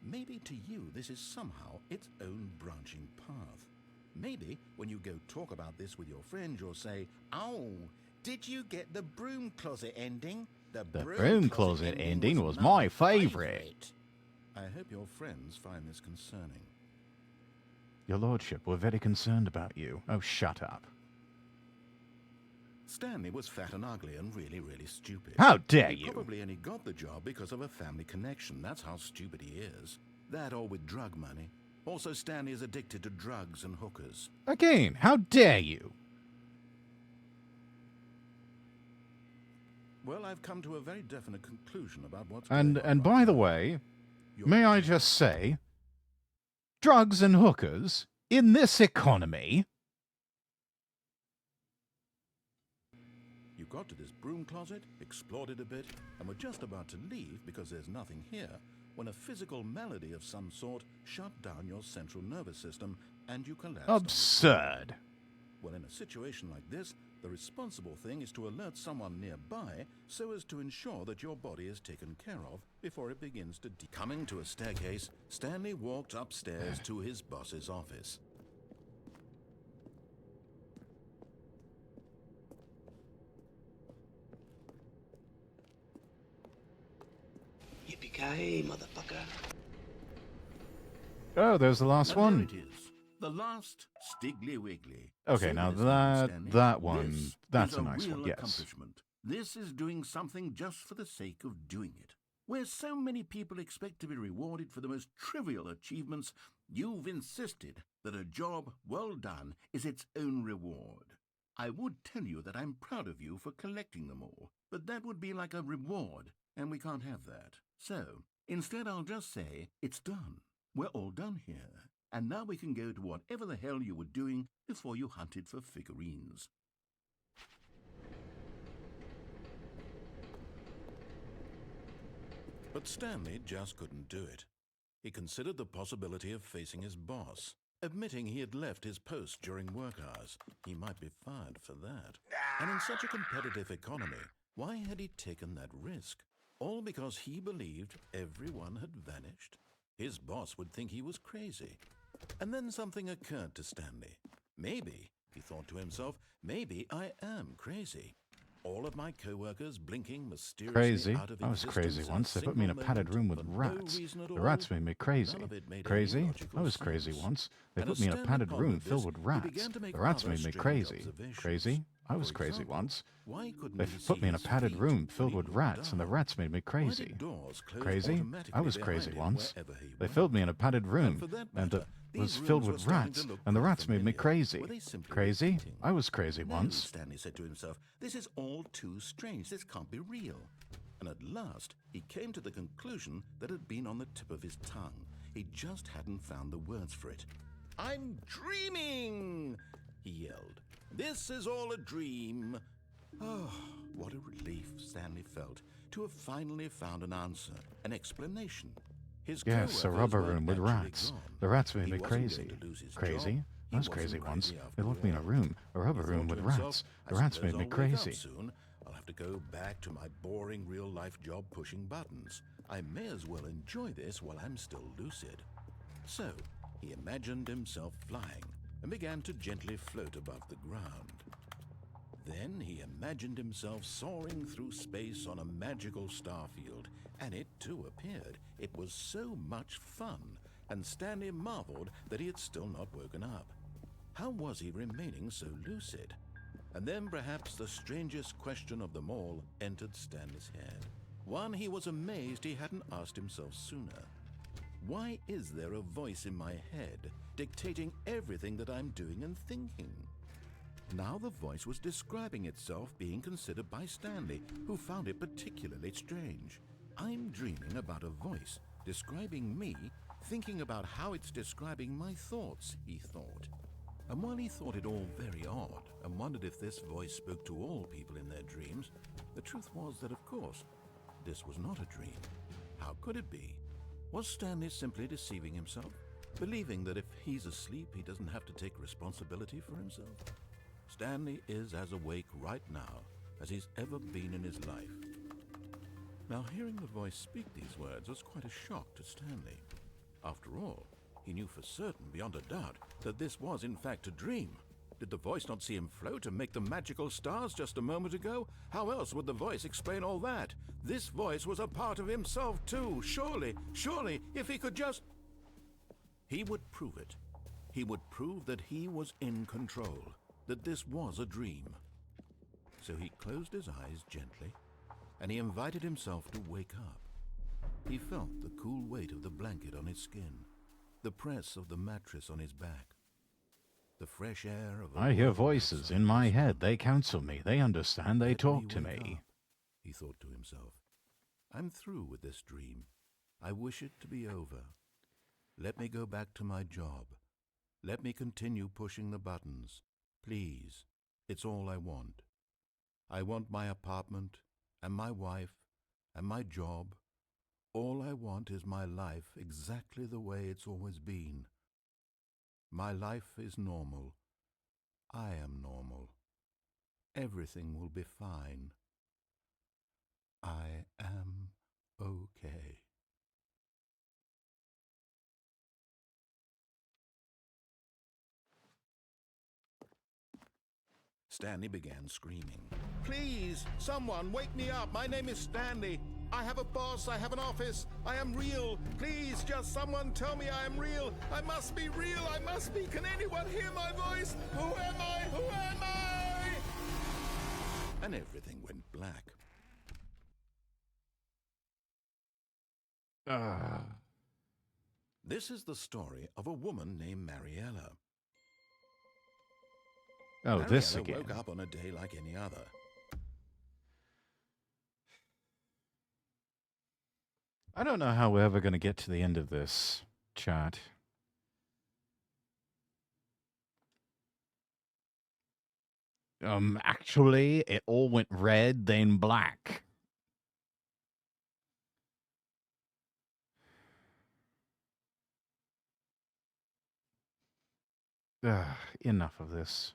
Maybe to you this is somehow its own branching path. Maybe when you go talk about this with your friends, you'll say, "Oh, did you get the broom closet ending? The broom closet ending was my favorite." I hope your friends find this concerning. Your lordship, we're very concerned about you. Oh, shut up. Stanley was fat and ugly and really, really stupid. How dare He you! probably only got the job because of a family connection. That's how stupid he is. That or with drug money. Also, Stanley is addicted to drugs and hookers. Again, how dare you! Well, I've come to a very definite conclusion about what's going on. And right by the now. way, You're may I dead. just say, drugs and hookers, in this economy... You got to this broom closet, explored it a bit, and were just about to leave because there's nothing here, when a physical malady of some sort shut down your central nervous system and you collapsed. Absurd. Well, in a situation like this, the responsible thing is to alert someone nearby so as to ensure that your body is taken care of before it begins to Coming to a staircase, Stanley walked upstairs to his boss's office. Yippee-ki-yay, motherfucker. Oh, there's the last And there one. it is, the last Stiggly Wiggly. Okay, Say now this now, that Stanley. one, This that's is a nice real one, yes. accomplishment. This is doing something just for the sake of doing it. Where so many people expect to be rewarded for the most trivial achievements, you've insisted that a job well done is its own reward. I would tell you that I'm proud of you for collecting them all, but that would be like a reward, and we can't have that. So, instead I'll just say, it's done. We're all done here, and now we can go to whatever the hell you were doing before you hunted for figurines. But Stanley just couldn't do it. He considered the possibility of facing his boss, admitting he had left his post during work hours. He might be fired for that. And in such a competitive economy, why had he taken that risk? All because he believed everyone had vanished? His boss would think he was crazy. And then something occurred to Stanley. Maybe, he thought to himself, maybe I am crazy. All of my co-workers blinking mysteriously Crazy? out of I was existence crazy in a once. They put me in a single padded room with moment for no rats. reason at The all. rats made me crazy. None of it made any Crazy? logical I was crazy sense. once. They And put as me in a Stanley padded room pondered filled this, with he rats. began to make The rats rather made me strange crazy. observations. Crazy? I was For crazy example, once. why couldn't They he put see me in a his padded feet room when filled he with walked rats, and the down? rats made me Why crazy. did doors close Crazy? I automatically was crazy behind him once. wherever he They went? filled me in a padded And room, for that and matter, it was these filled rooms were with starting rats, to look and the quite rats made me familiar. crazy. Were they simply Crazy? repeating? I was crazy No, once. Stanley said to himself, this is all too strange. This can't be real. And at last, he came to the conclusion that had been on the tip of his tongue. He just hadn't found the words for it. I'm dreaming, he yelled. This is all a dream. Oh, what a relief Stanley felt. to have finally found an answer, an explanation. His Yes, a co-workers rubber weren't room with actually rats. gone. The rats made He me wasn't going crazy. to lose his Crazy? job. I He was crazy wasn't once. crazy They after locked me in a all. room. A rubber He room thought with to himself, rats. I The rats suppose made me I'll wake up crazy. soon. I'll have to go back to my boring real-life job pushing buttons. I may as well enjoy this while I'm still lucid. So, he imagined himself flying and began to gently float above the ground. Then he imagined himself soaring through space on a magical starfield, and it too appeared. It was so much fun, and Stanley marveled that he had still not woken up. How was he remaining so lucid? And then perhaps the strangest question of them all entered Stanley's head. One he was amazed he hadn't asked himself sooner. Why is there a voice in my head dictating everything that I'm doing and thinking? Now the voice was describing itself being considered by Stanley, who found it particularly strange. I'm dreaming about a voice describing me, thinking about how it's describing my thoughts, he thought. And while he thought it all very odd and wondered if this voice spoke to all people in their dreams, the truth was that, of course, this was not a dream. How could it be? Was Stanley simply deceiving himself, believing that if he's asleep he doesn't have to take responsibility for himself? Stanley is as awake right now as he's ever been in his life. Now, hearing the voice speak these words was quite a shock to Stanley. After all, he knew for certain, beyond a doubt, that this was in fact a dream. Did the voice not see him float and make the magical stars just a moment ago? How else would the voice explain all that? This voice was a part of himself too. Surely, if he could just... He would prove it. He would prove that he was in control, that this was a dream. So he closed his eyes gently, and he invited himself to wake up. He felt the cool weight of the blanket on his skin, the press of the mattress on his back, the fresh air of... I hear voices in my head. They counsel me. They understand. They talk to me. He thought to himself. I'm through with this dream. I wish it to be over. Let me go back to my job. Let me continue pushing the buttons. Please, it's all I want. I want my apartment, and my wife, and my job. All I want is my life exactly the way it's always been. My life is normal. I am normal. Everything will be fine. I am okay. Stanley began screaming. Please, someone, wake me up. My name is Stanley. I have a boss. I have an office. I am real. Please, just someone tell me I am real. I must be real. I must be. Can anyone hear my voice? Who am I? Who am I? And everything went black. This is the story of a woman named Mariella. Oh, Mariella this again. woke up on a day like any other. I don't know how we're ever going to get to the end of this chat. Actually, it all went red, then black. Enough of this.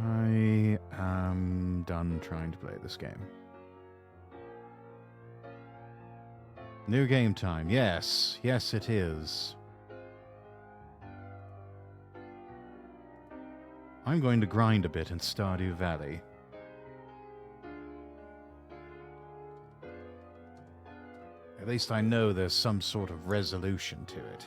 I am done trying to play this game. New game time. Yes. Yes, it is. I'm going to grind a bit in Stardew Valley. At least I know there's some sort of resolution to it.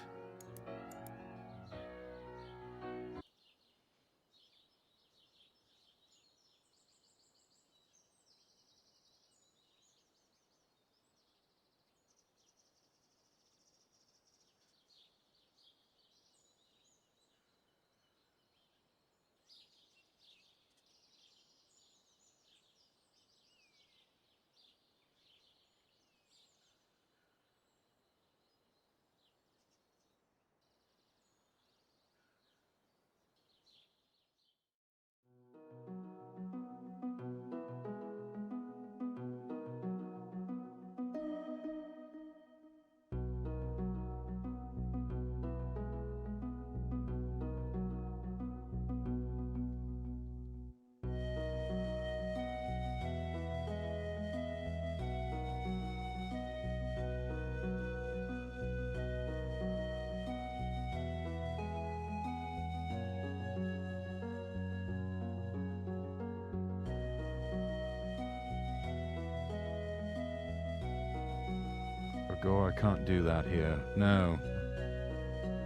sure I can't do that here. No.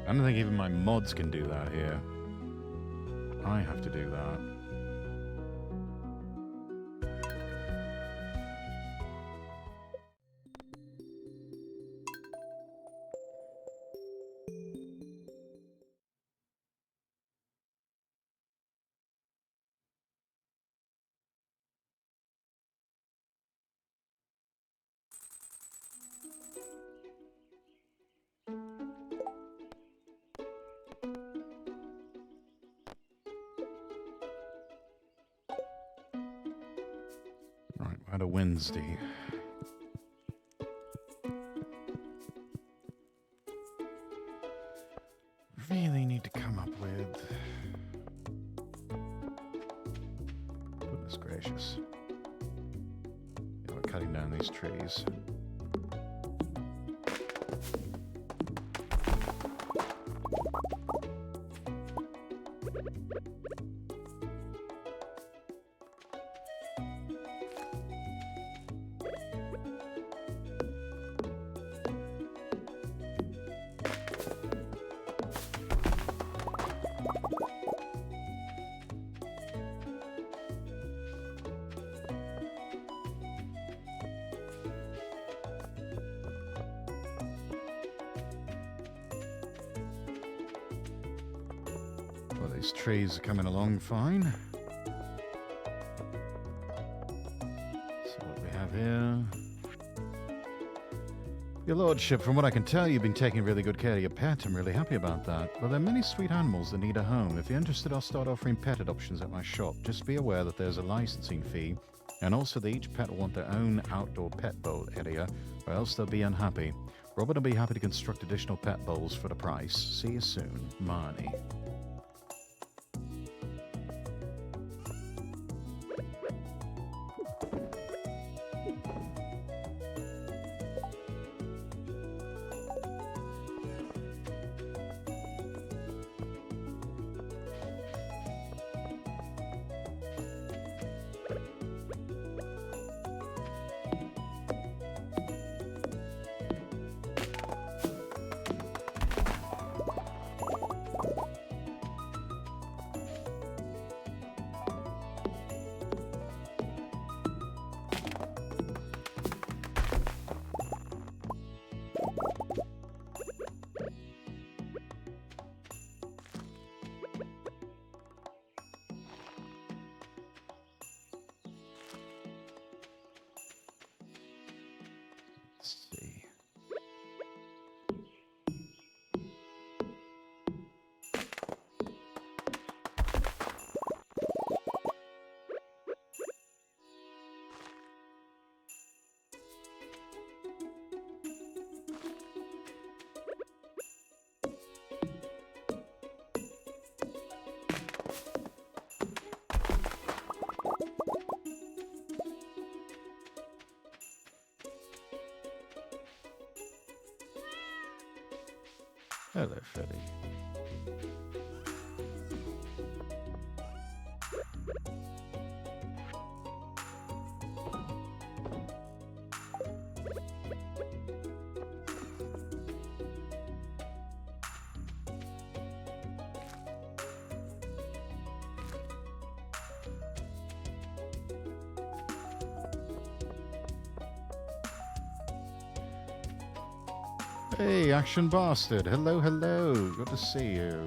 I don't think even my mods can do that here. I have to do that. Right, we had a Wednesday. Really need to come up with... Goodness gracious. Yeah, we're cutting down these trees. Well, these trees are coming along fine. So what we have here... Your Lordship, from what I can tell, you've been taking really good care of your pet. I'm really happy about that. Well, there are many sweet animals that need a home. If you're interested, I'll start offering pet adoptions at my shop. Just be aware that there's a licensing fee, and also that each pet will want their own outdoor pet bowl area, or else they'll be unhappy. Robert will be happy to construct additional pet bowls for the price. See you soon, Marnie. Let's see. Hello, Freddy. Hey, Action Bastard. Hello, hello. Good to see you.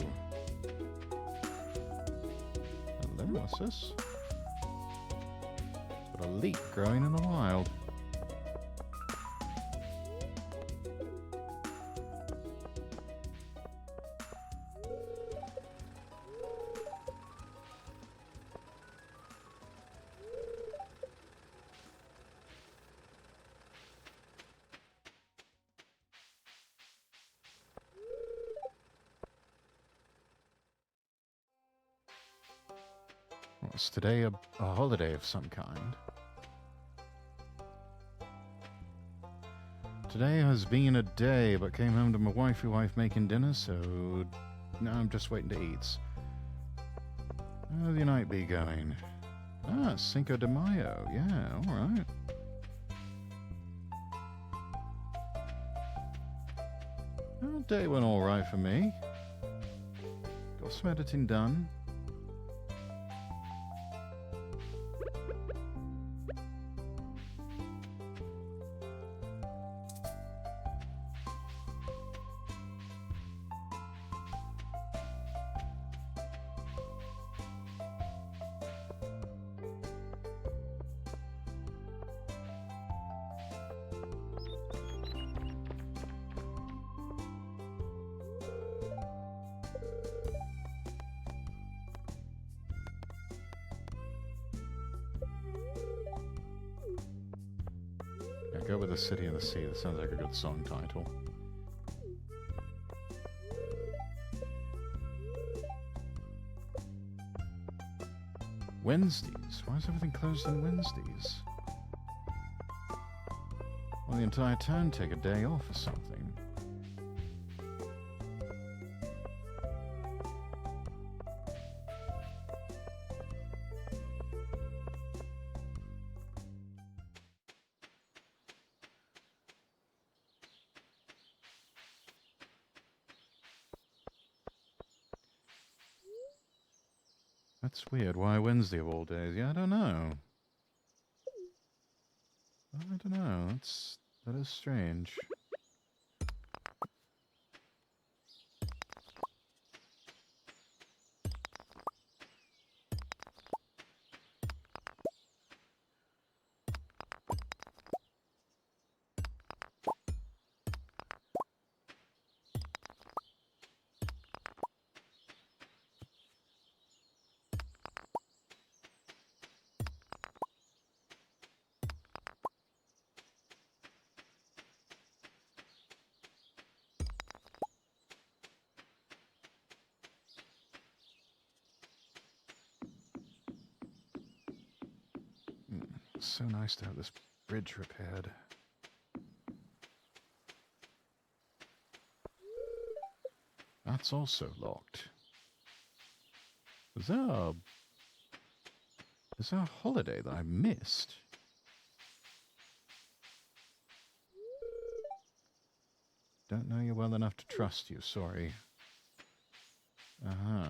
Hello, what's this? Got a leek growing in the wild. Was today a holiday of some kind? Today has been a day, but came home to my wifey wife making dinner, so now I'm just waiting to eat. How's your night be going? Ah, Cinco de Mayo. Yeah, alright. Well, day went alright for me. Got some editing done. Go with the City and the Sea. That sounds like a good song title. Wednesdays? Why is everything closed on Wednesdays? Will the entire town take a day off or something? That's weird. Why Wednesday of all days? Yeah, I don't know. That is strange. So nice to have this bridge repaired. That's also locked. Is there a holiday that I missed? Don't know you well enough to trust you, sorry. Uh-huh.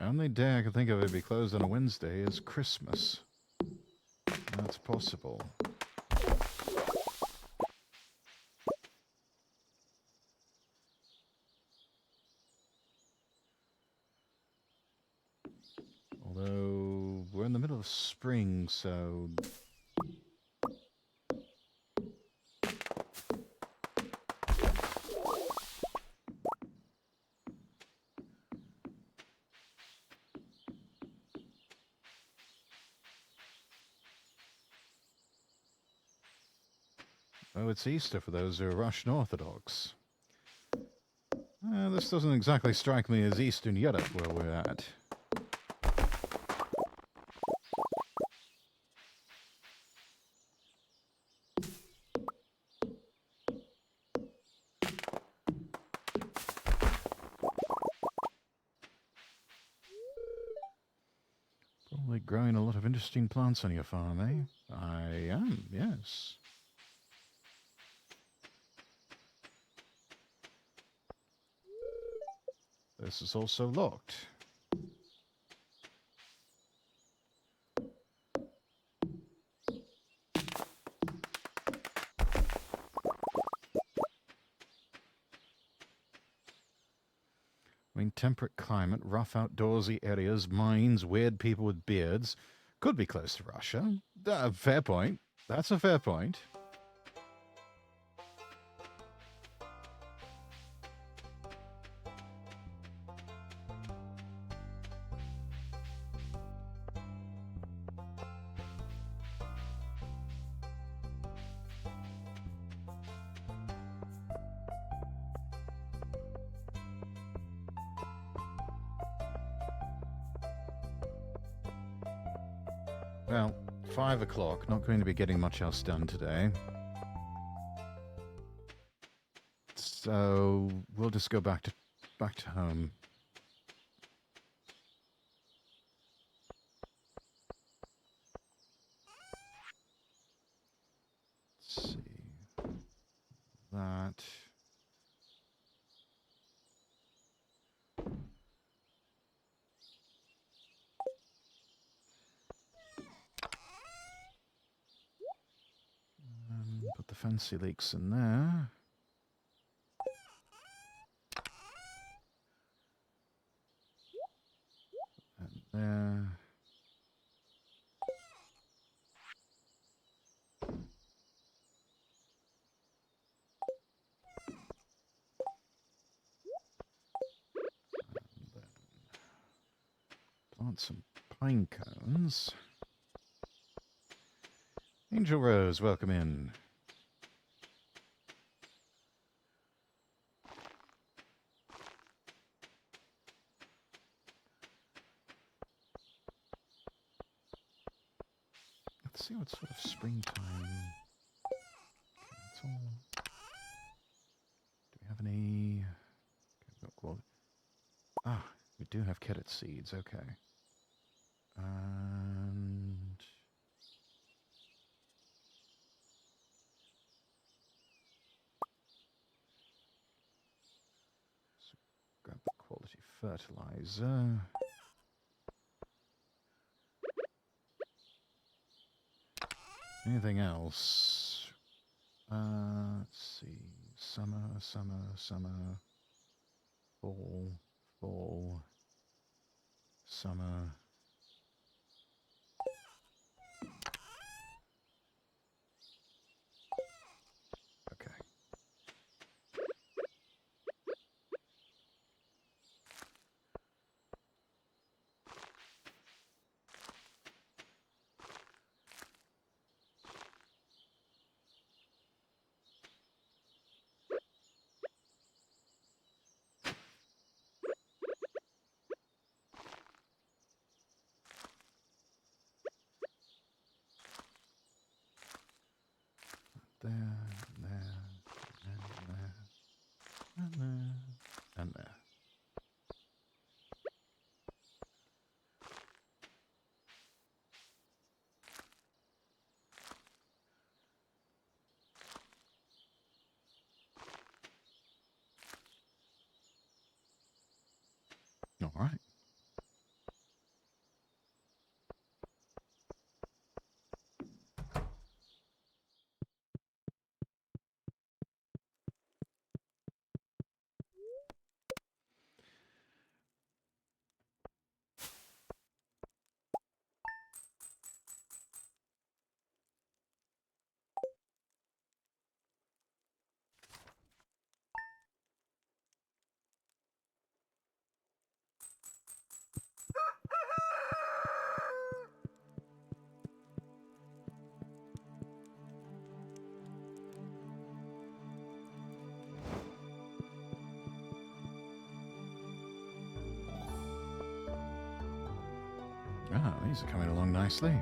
Only day I can think of it be closed on a Wednesday is Christmas. That's possible. Although we're in the middle of spring, so oh, it's Easter for those who are Russian Orthodox. This doesn't exactly strike me as Eastern Europe where we're at. Probably growing a lot of interesting plants on your farm, eh? I am, yes. This is also locked. I mean, temperate climate, rough outdoorsy areas, mines, weird people with beards. Could be close to Russia. Fair point. That's a fair point. Well, 5 o'clock. Not going to be getting much else done today. So we'll just go back to home. Let's see that. Put the fancy leeks in there. And there. And then plant some pine cones. Angel Rose, welcome in. Let's see what sort of springtime. It's all. Do we have any? Ah, we do have carrot seeds. Okay. And so grab the quality fertilizer. Anything else? Let's see. Summer, fall, summer. Okay. There, and there, and there. All right. Ah, these are coming along nicely.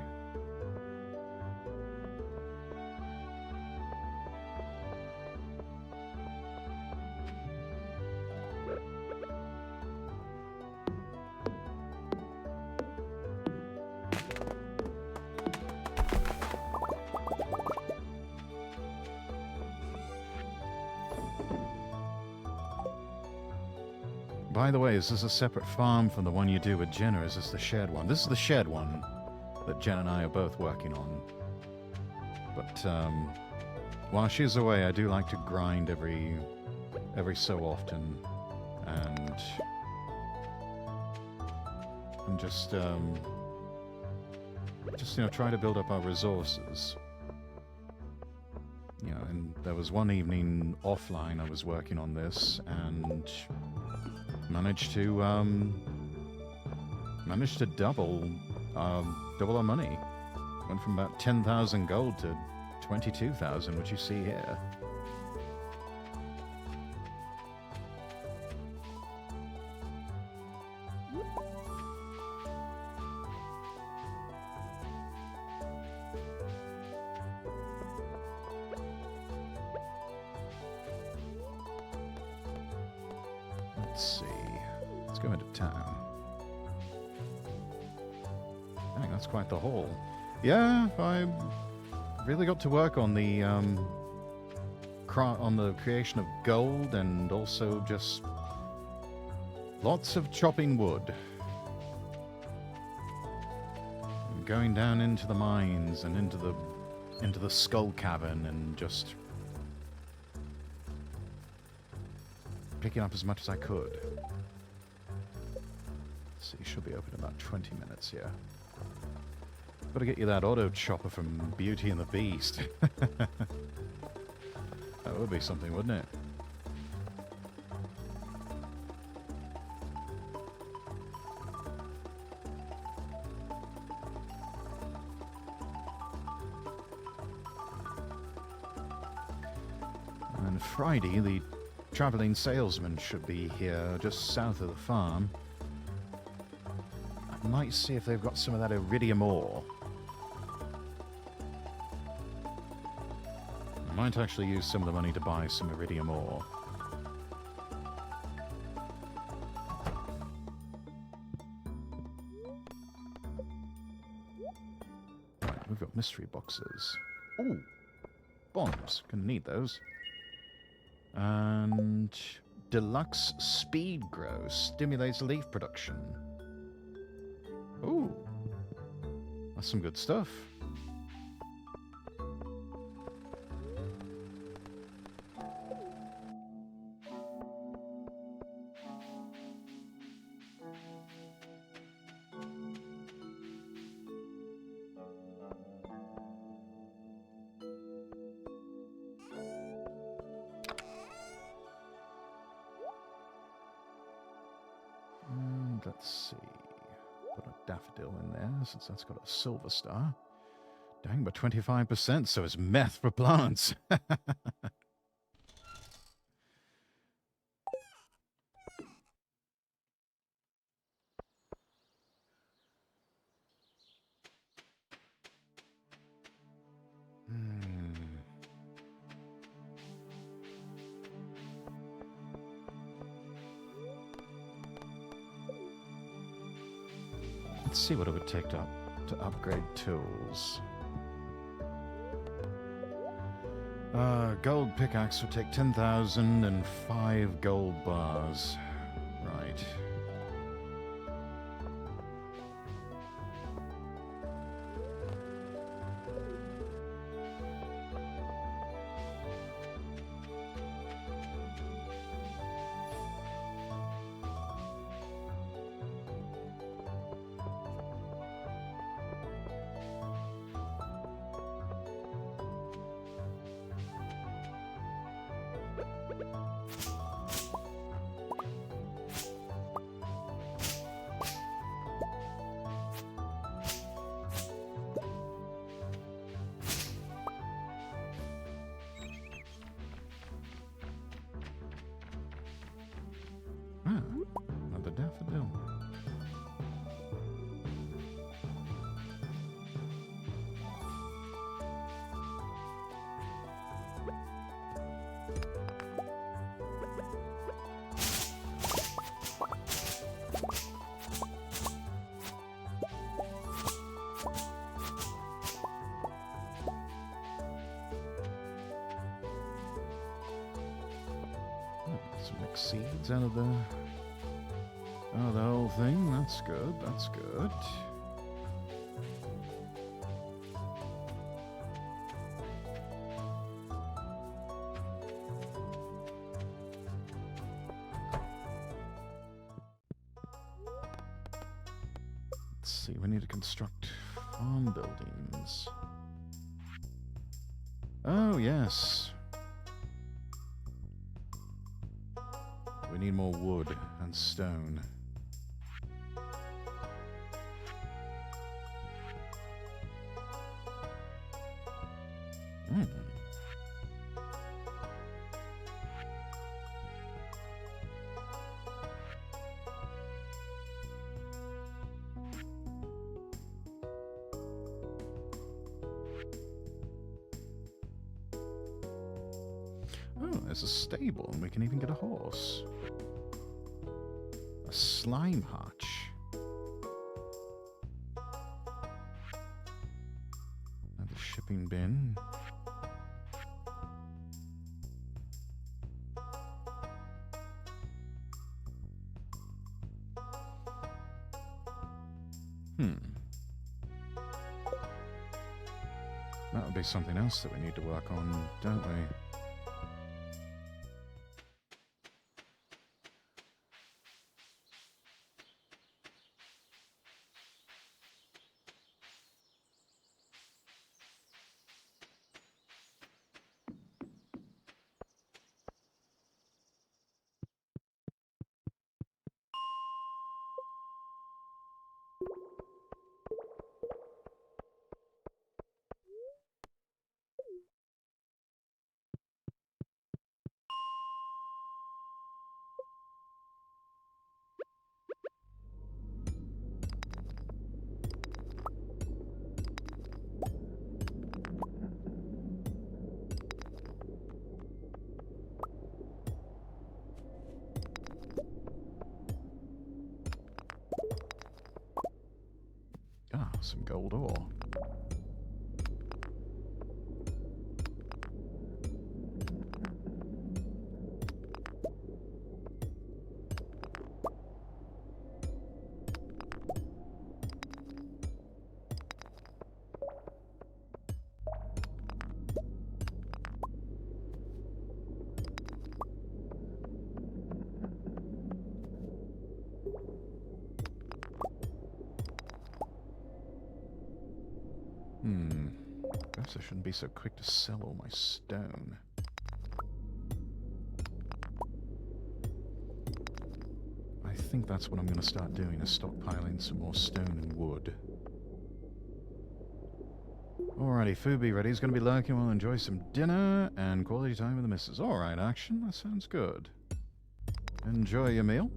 By the way, is this a separate farm from the one you do with Jen, or is this the shared one? This is the shared one that Jen and I are both working on. But while she's away, I do like to grind every so often, and just try to build up our resources. You know, and there was one evening offline I was working on this, and managed to double our money. Went from about 10,000 gold to 22,000, which you see here. let's see. Let's go into town. Dang, that's quite the haul. Yeah, I really got to work on the creation of gold and also just lots of chopping wood. And going down into the mines and into the skull cavern and just picking up as much as I could. Let's see, should be open in about 20 minutes here. Gotta get you that auto chopper from Beauty and the Beast. That would be something, wouldn't it? And Friday, the traveling salesman should be here just south of the farm. I might see if they've got some of that iridium ore. I might actually use some of the money to buy some iridium ore. Right, we've got mystery boxes. Ooh! Bombs. Gonna need those. And deluxe speed grow stimulates leaf production. Ooh. That's some good stuff. Let's see. Put a daffodil in there, since that's got a silver star. Dang, but 25%, so it's meth for plants. Let's see what it would take to upgrade tools. Gold pickaxe would take 10,000 and 5 gold bars. Right. Ah, another daffodil. Some mixed seeds out of the whole thing. That's good. That's good. Let's see. We need to construct farm buildings. Oh, yes. We need more wood and stone. Oh, there's a stable, and we can even get a horse. A slime hutch. Another shipping bin. That would be something else that we need to work on, don't we? Ah, some gold ore. Guess I shouldn't be so quick to sell all my stone. I think that's what I'm going to start doing, is stockpiling some more stone and wood. Alrighty, food be ready. He's going to be lurking. We'll enjoy some dinner and quality time with the missus. Alright, action. That sounds good. Enjoy your meal.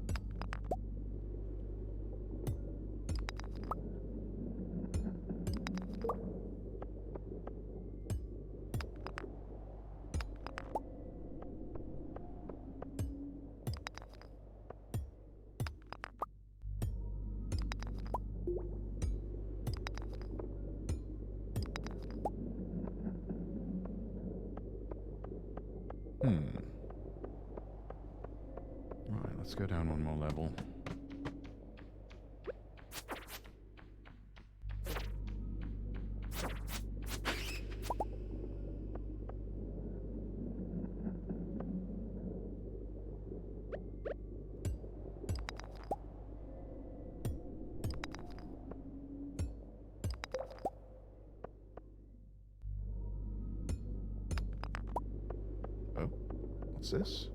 Alright, let's go down one more level. Oh, what's this?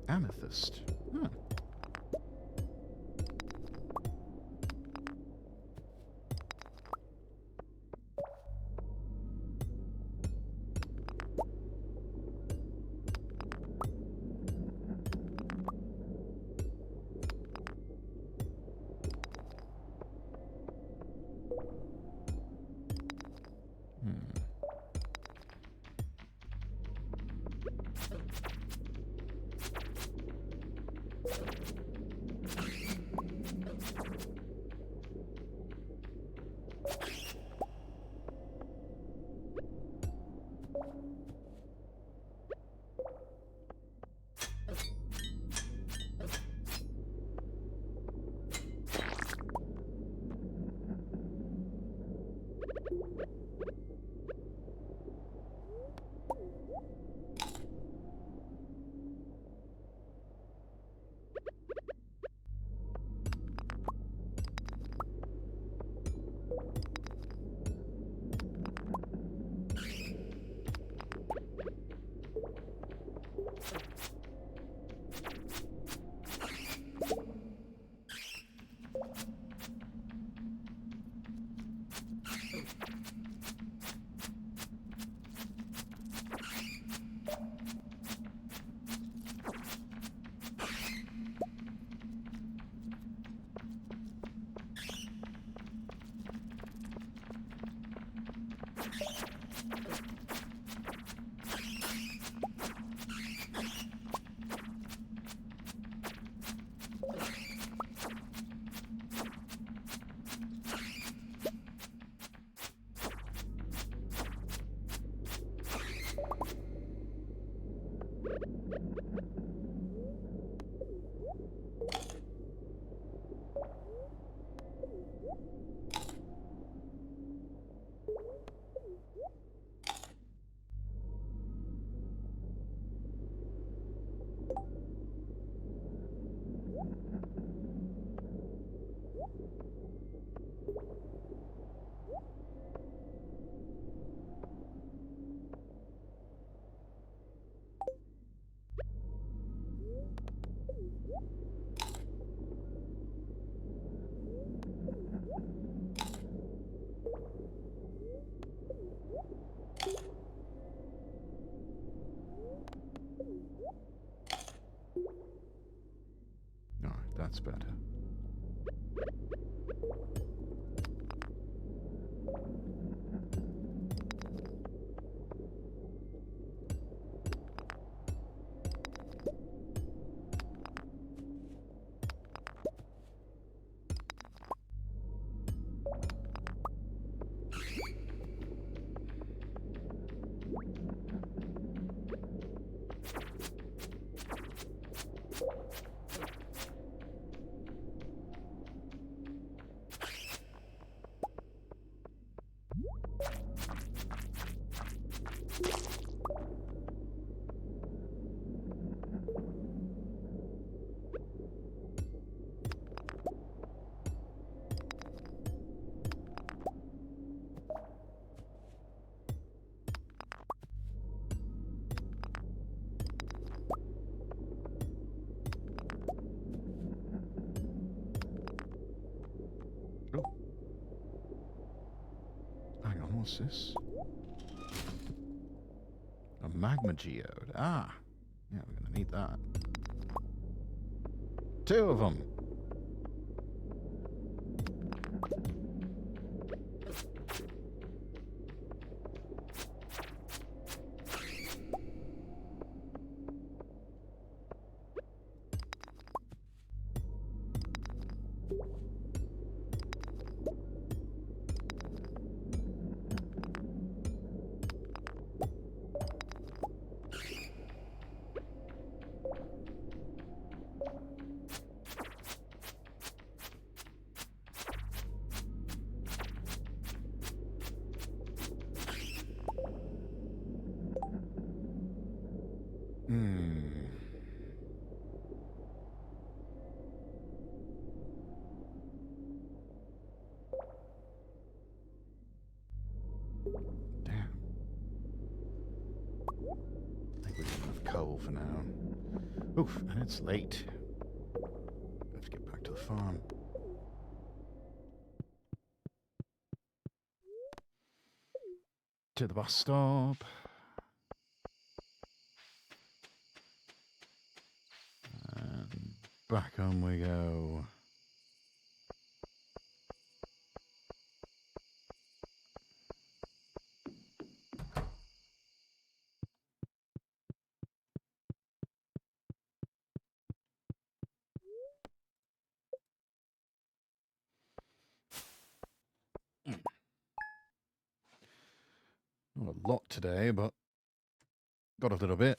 Amethyst. Huh. that's better. Oh. Hang on, what's this? A magma geode. Ah! Yeah, we're going to need that. 2 of them! Damn. I think we've got enough coal for now. Oof, and it's late. Let's get back to the farm. To the bus stop. And back on we go. Not a lot today, but got a little bit.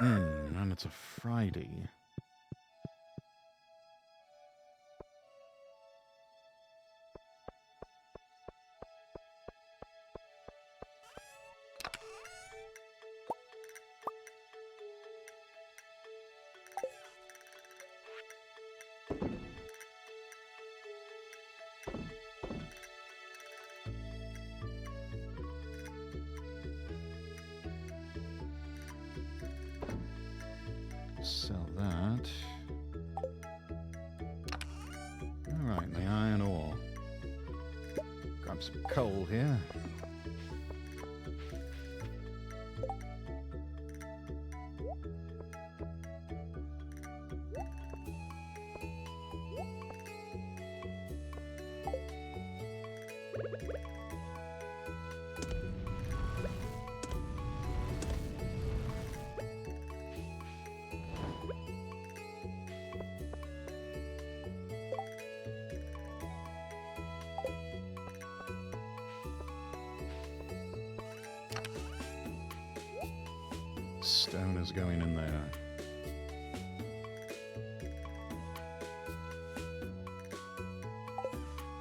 And it's a Friday. Sell that. Alright, the iron ore. Grab some coal here. Stone is going in there.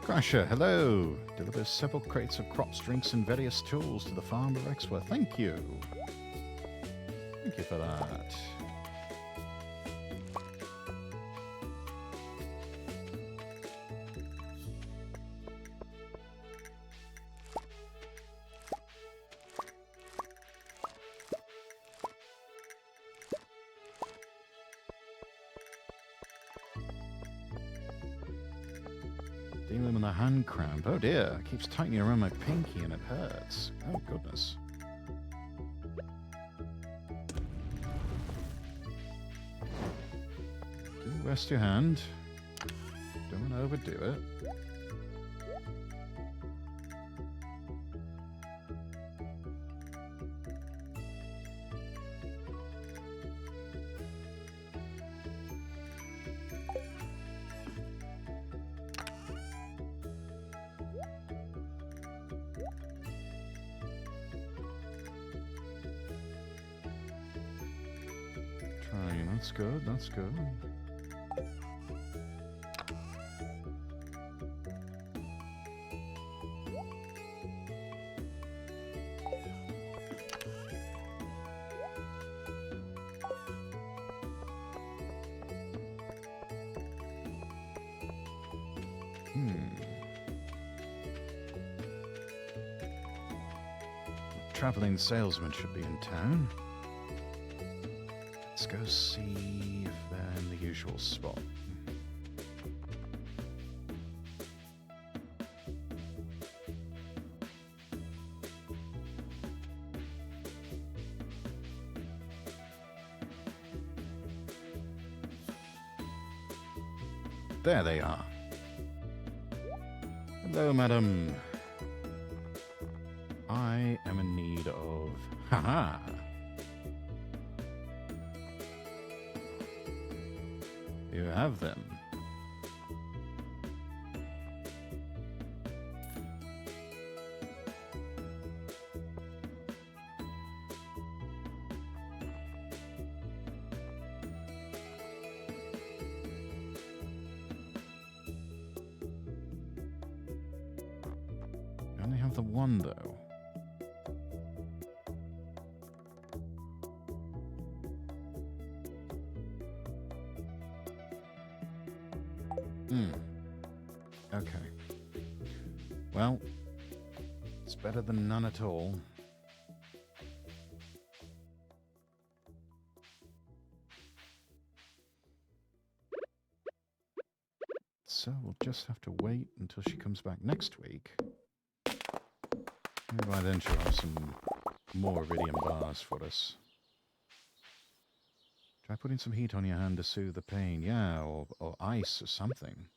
Crasher, hello! Delivers several crates of crops, drinks, and various tools to the farm of Exworth. Thank you. Thank you for that. Dealing with a hand cramp. Oh dear, it keeps tightening around my pinky and it hurts. Oh goodness. rest your hand. Don't overdo it. That's good, that's good. Traveling salesman should be in town. Let's go see if they're in the usual spot. There they are. Hello, madam. I am in need of... Haha! You have them. I only have the one, though. Okay. Well, it's better than none at all. So we'll just have to wait until she comes back next week. Maybe by then she'll have some more iridium bars for us. Try putting some heat on your hand to soothe the pain. Yeah, or ice or something.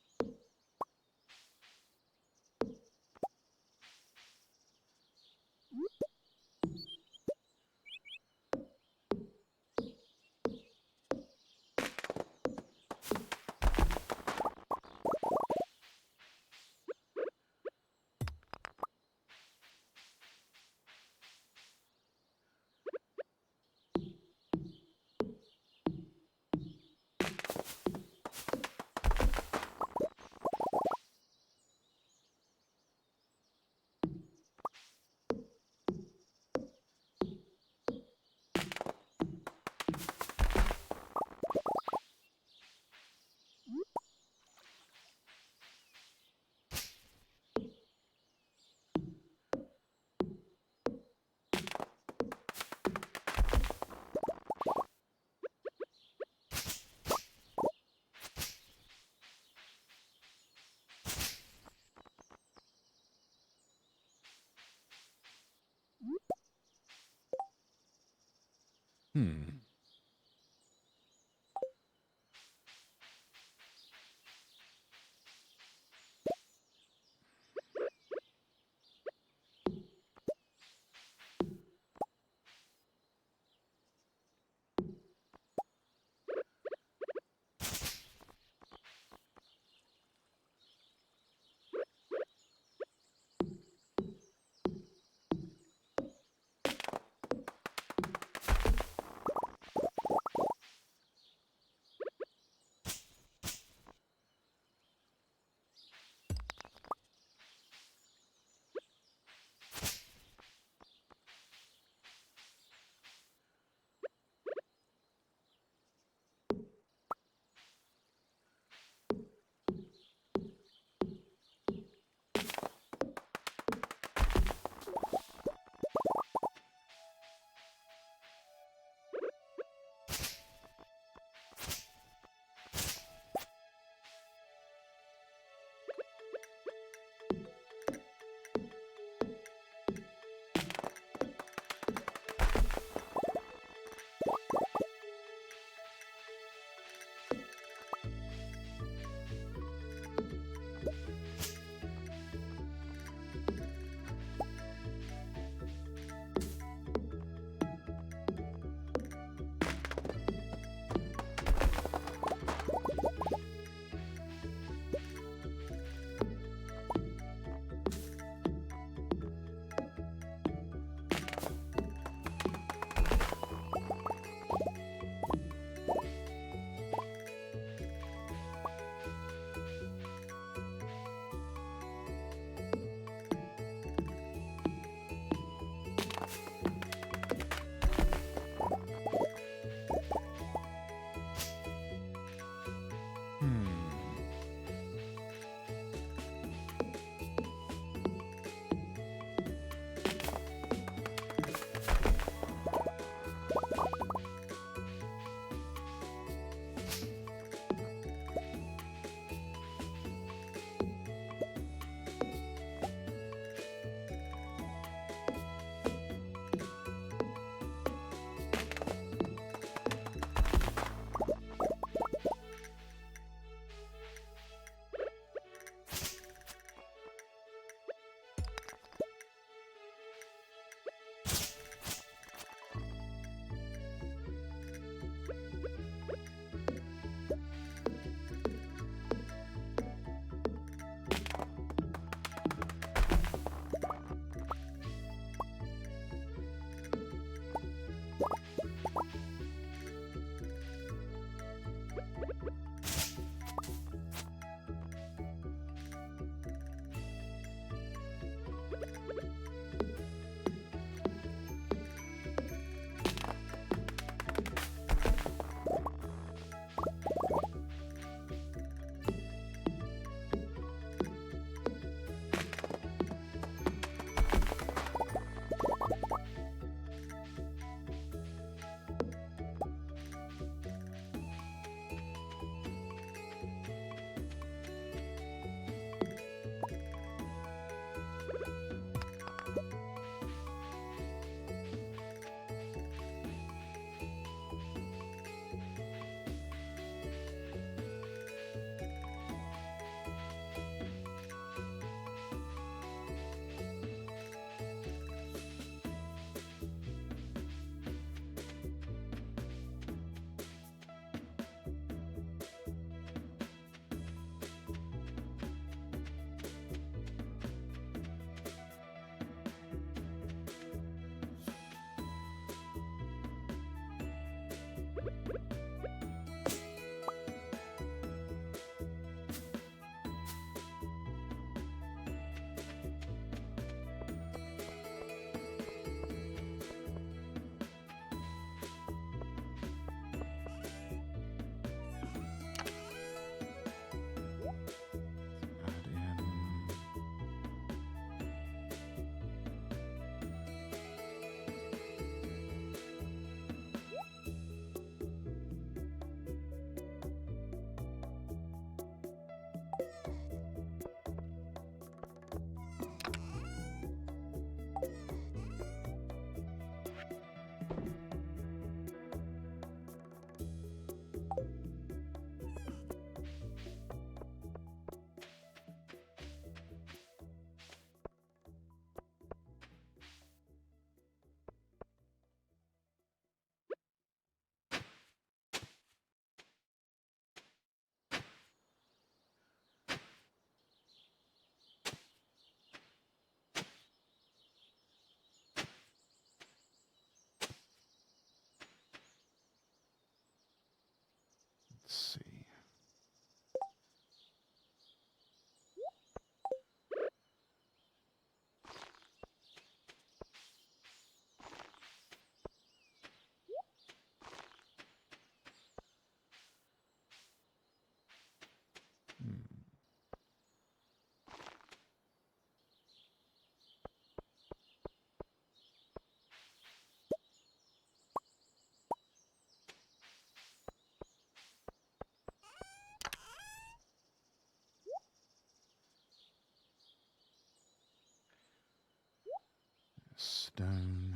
stone.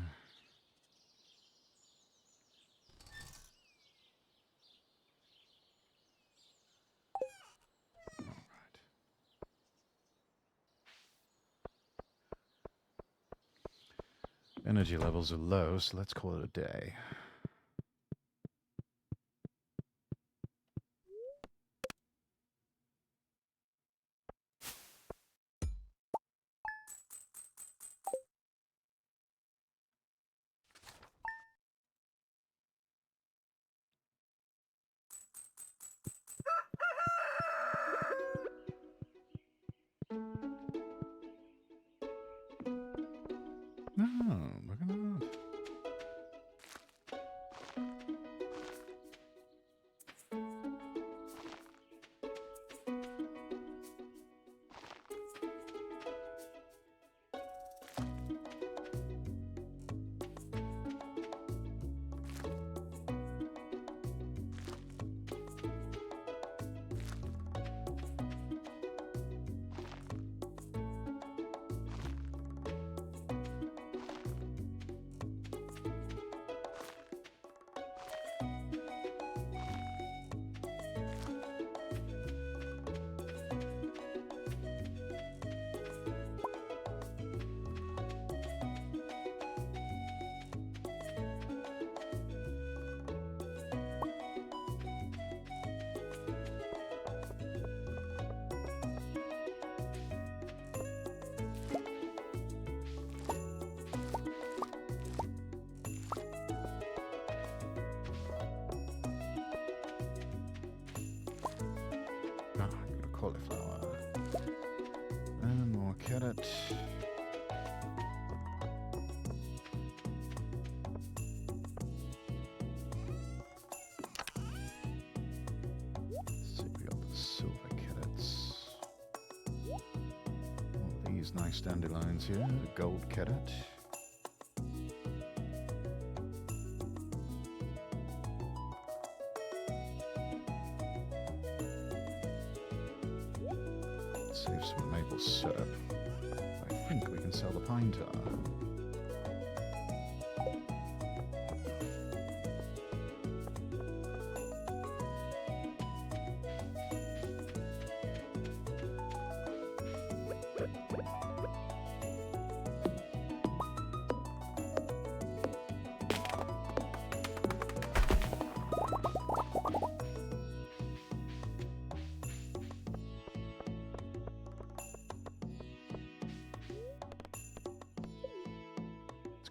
All right. Energy levels are low, so let's call it a day. Oh, look at that. Ah, I've got a cauliflower. And more carrot. Let's see, we got the silver carrots. All these nice dandelions here. Gold carrot. Save some maple syrup. I think we can sell the pine tar.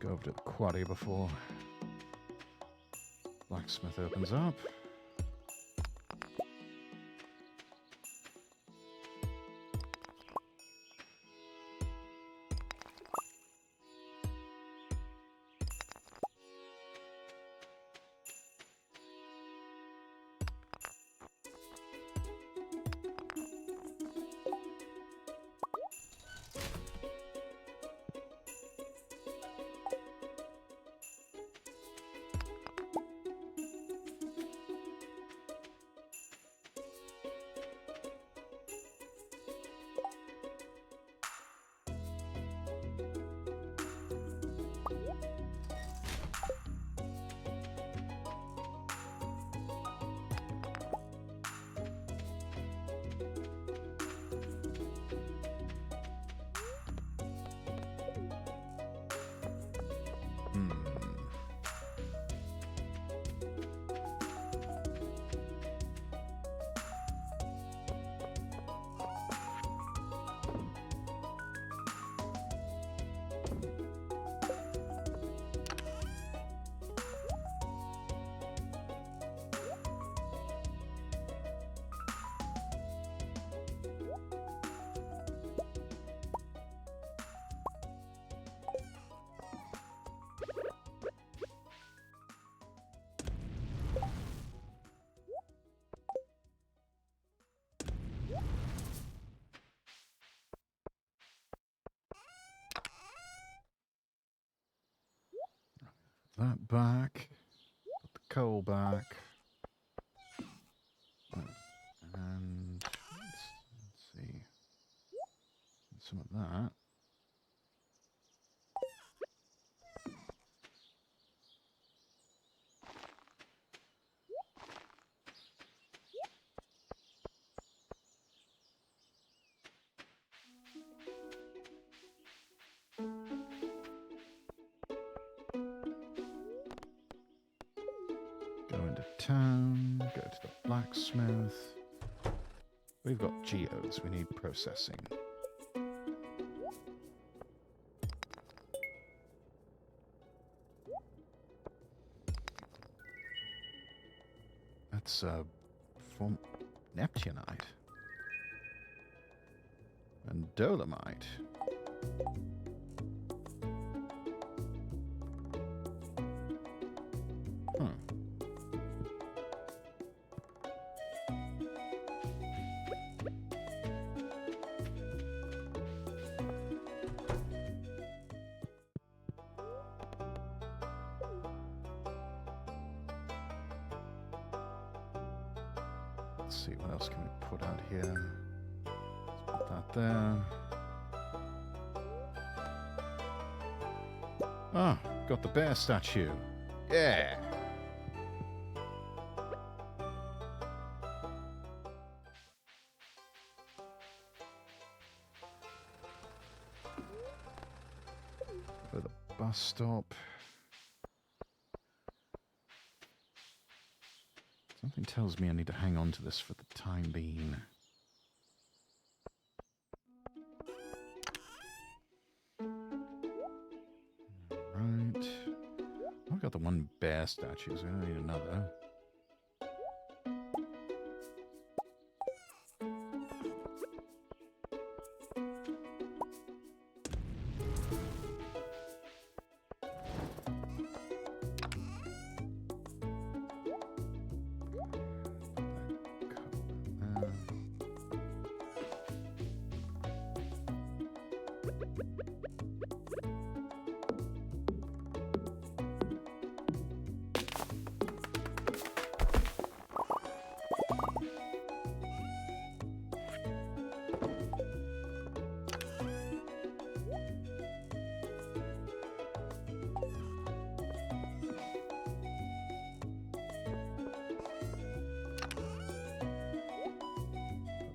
Go over to the quarry before blacksmith opens up. That back. Put the coal back. And let's see. Some of that. town, go to the blacksmith. We've got geodes, we need processing. That's from Neptunite. And Dolomite. Huh. Let's see, what else can we put out here? Let's put that there. Ah, got the bear statue. Yeah! For the bus stop. Something tells me I need to hang on to this for the time being. Right. I've got the one bear statue, so I don't need another.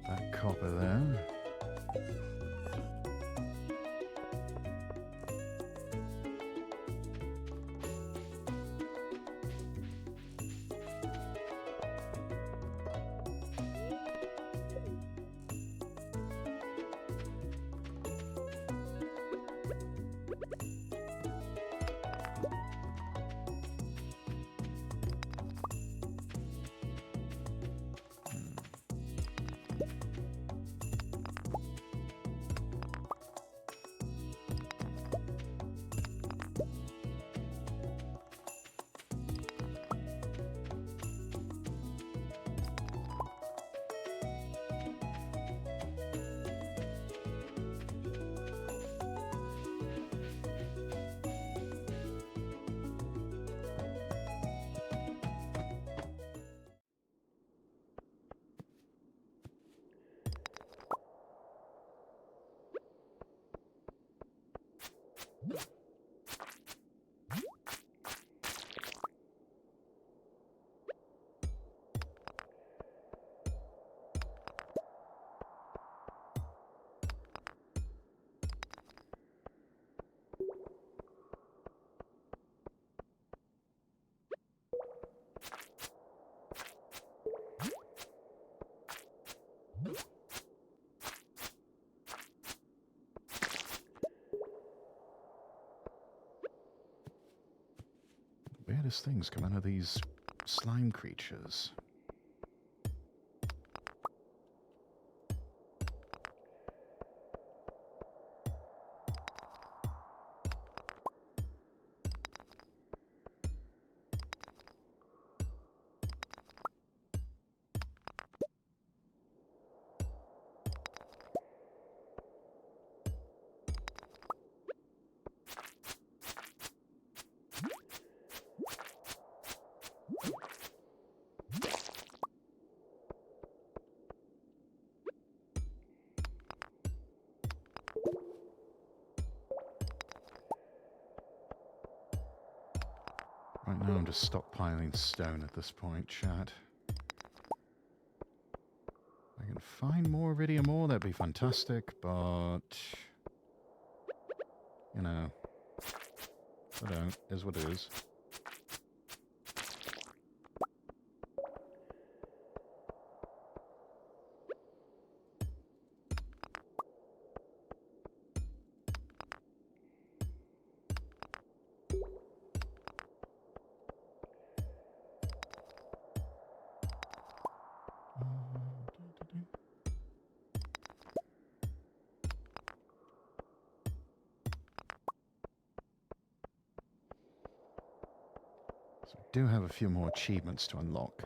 That copper there. Weirdest things come out of these slime creatures. Right now I'm just stockpiling stone at this point, chat. If I can find more iridium ore, that'd be fantastic, but... You know... I don't. Is what it is. do have a few more achievements to unlock.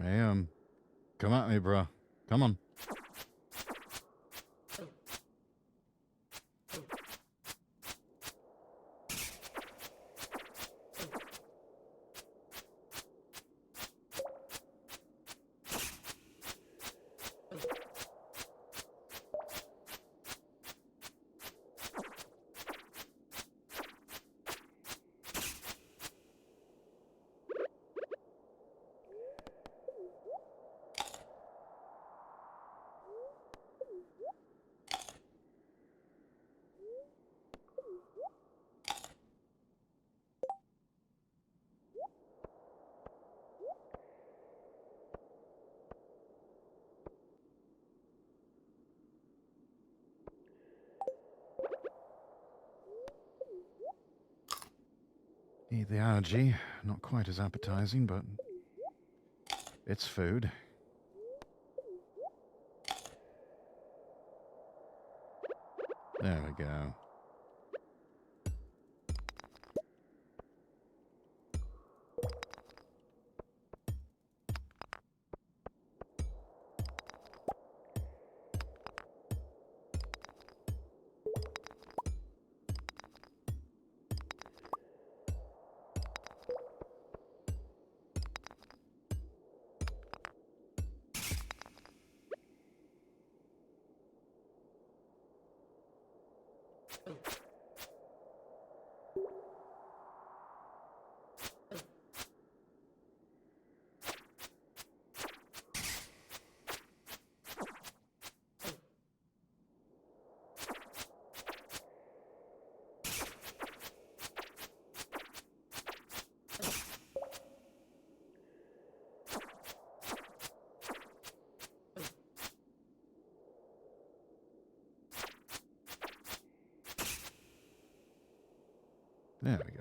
Hey, come at me, bro. Come on. Eat the algae. Not quite as appetizing, but it's food. There we go. There we go.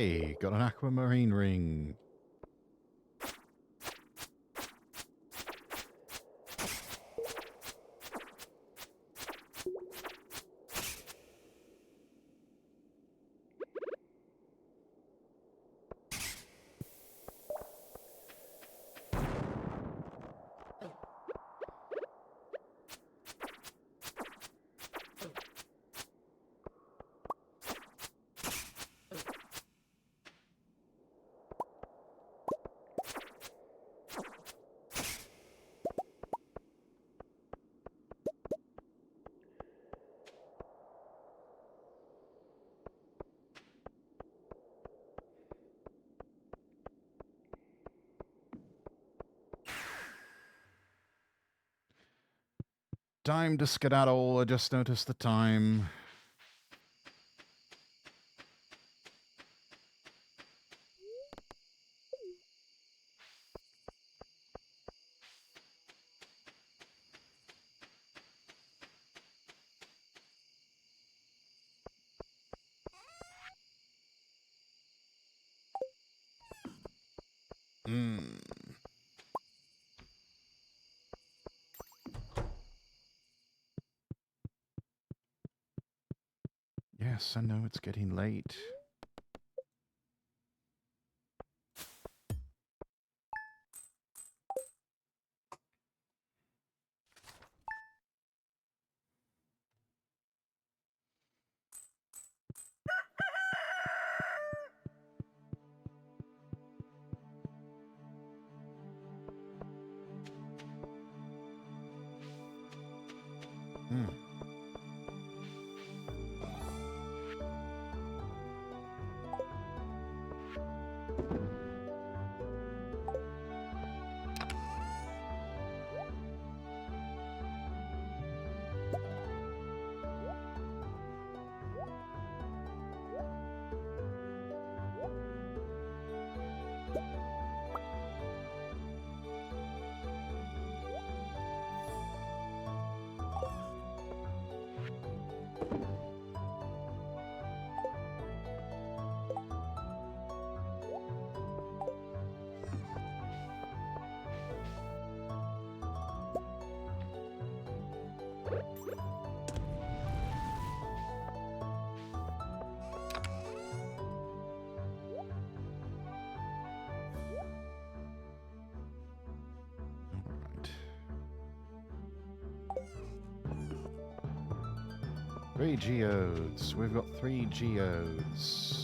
Hey, got an aquamarine ring. Time to skedaddle. I just noticed the time. Hmm. Yes, I know it's getting late. Hmm. All right. 3 geodes. We've got 3 geodes.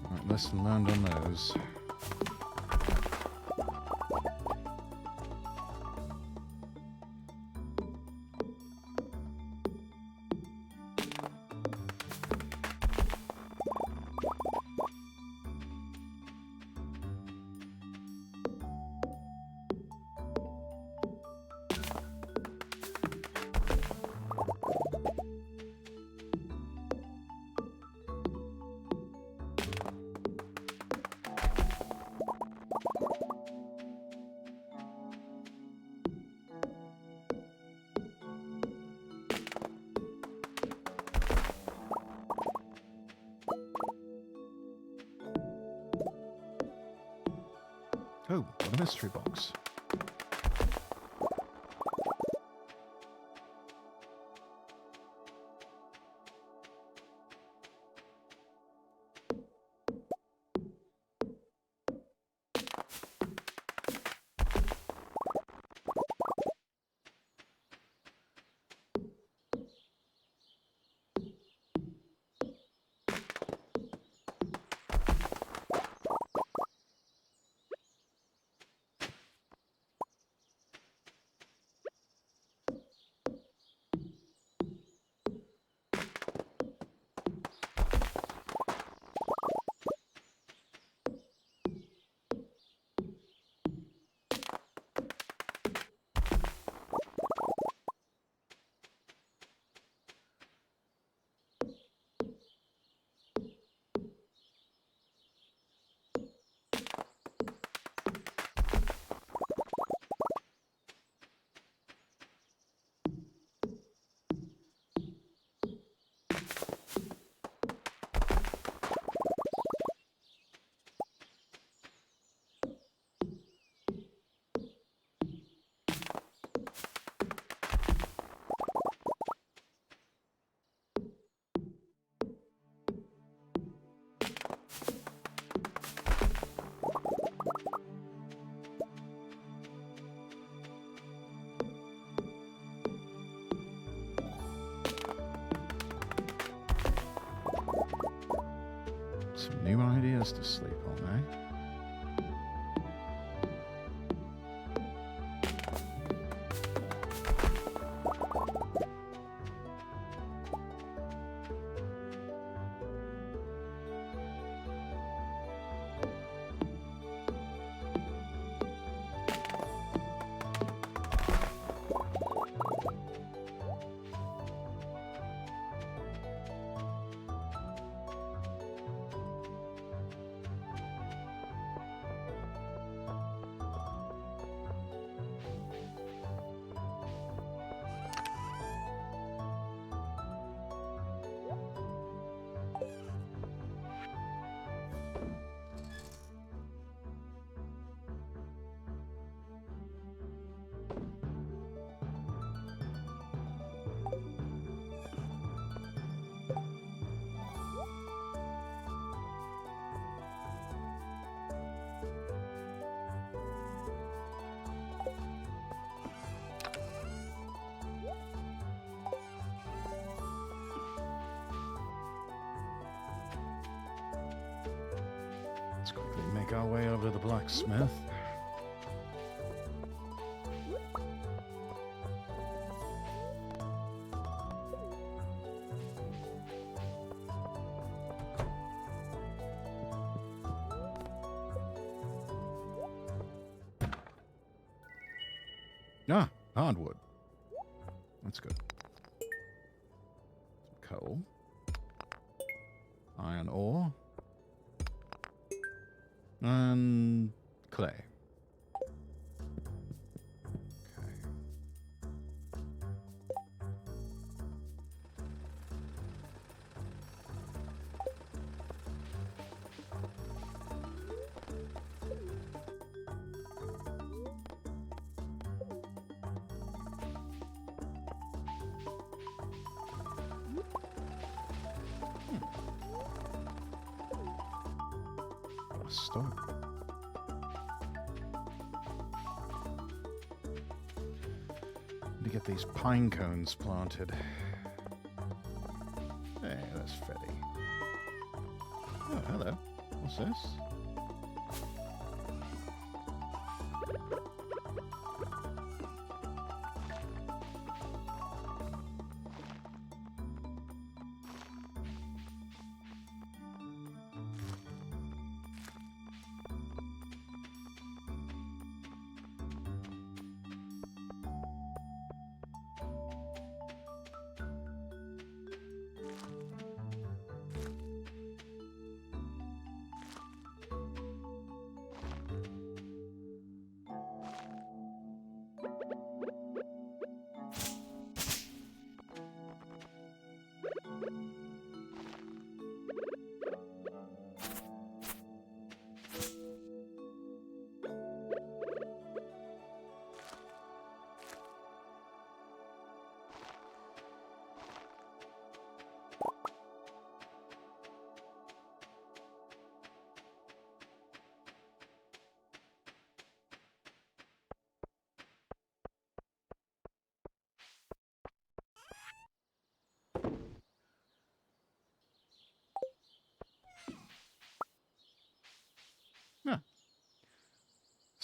Right, lesson learned on those. Oh, what a mystery box. Some new ideas to sleep on, eh? Let's quickly make our way over to the blacksmith. Ah, hardwood. That's good. Some coal. Iron ore. And clay. Okay. Stop. To get these pine cones planted. Hey, that's Fetty. Oh, hello. What's this?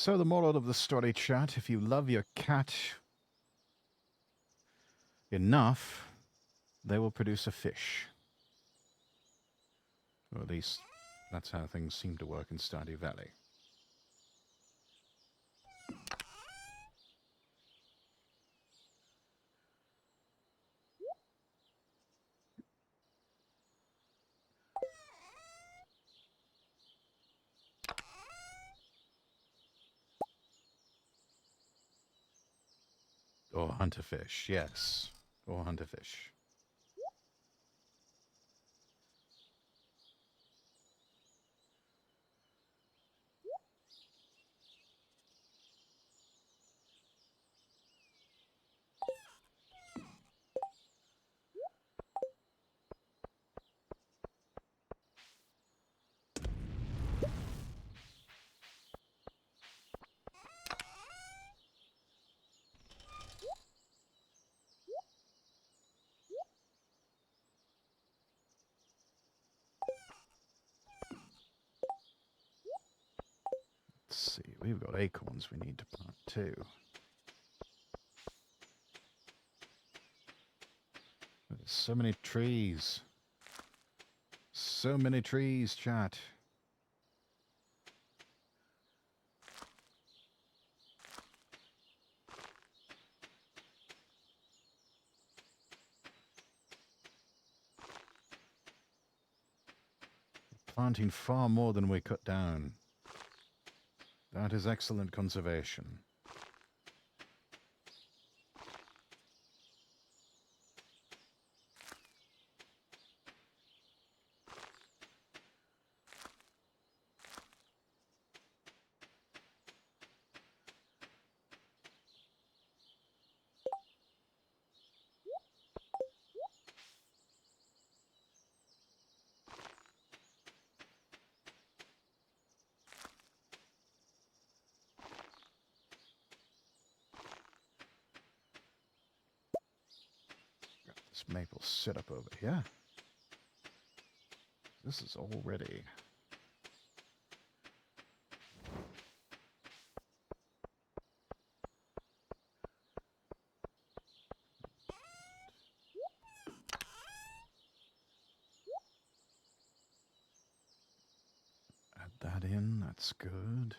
So the moral of the story, chat, if you love your cat enough, they will produce a fish. Or at least that's how things seem to work in Stardew Valley. Or hunt a fish, yes. Or hunt a fish. Let's see, we've got acorns we need to plant too. There's so many trees. So many trees, chat. Planting far more than we cut down. That is excellent conservation. This maple syrup over here. This is all ready. Add that in, that's good.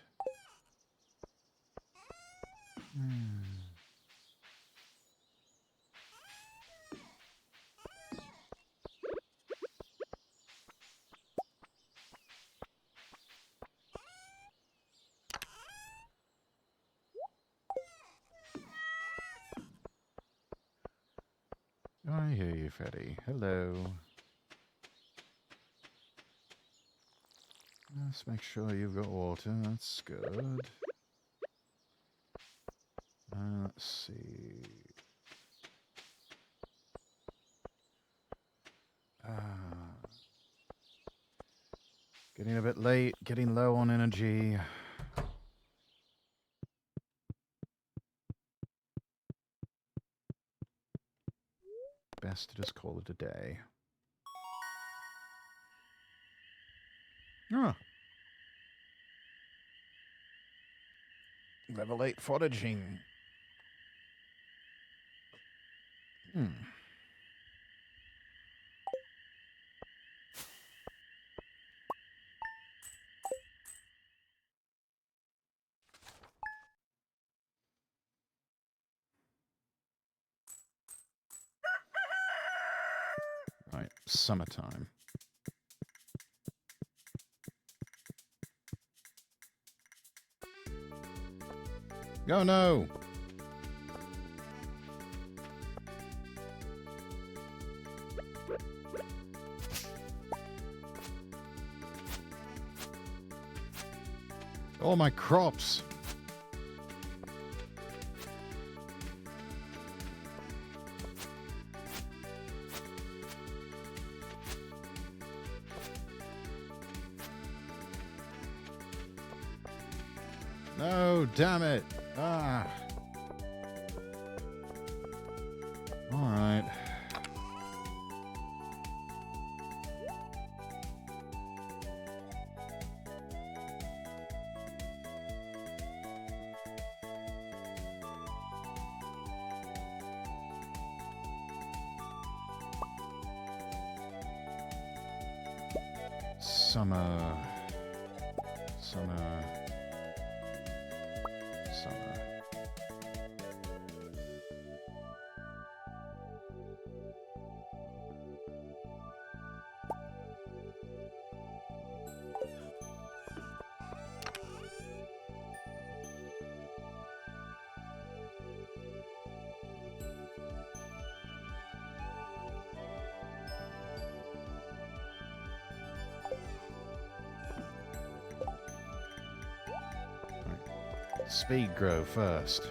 I hear you, Freddy. Hello. Let's make sure you've got water. That's good. Let's see. Getting a bit late, getting low on energy. Best to just call it a day. Ah. Level 8 foraging. Right, summertime. Oh no! All my crops! No, damn it! Ah! Alright. Summer. Summer. Summer. Speed grow first.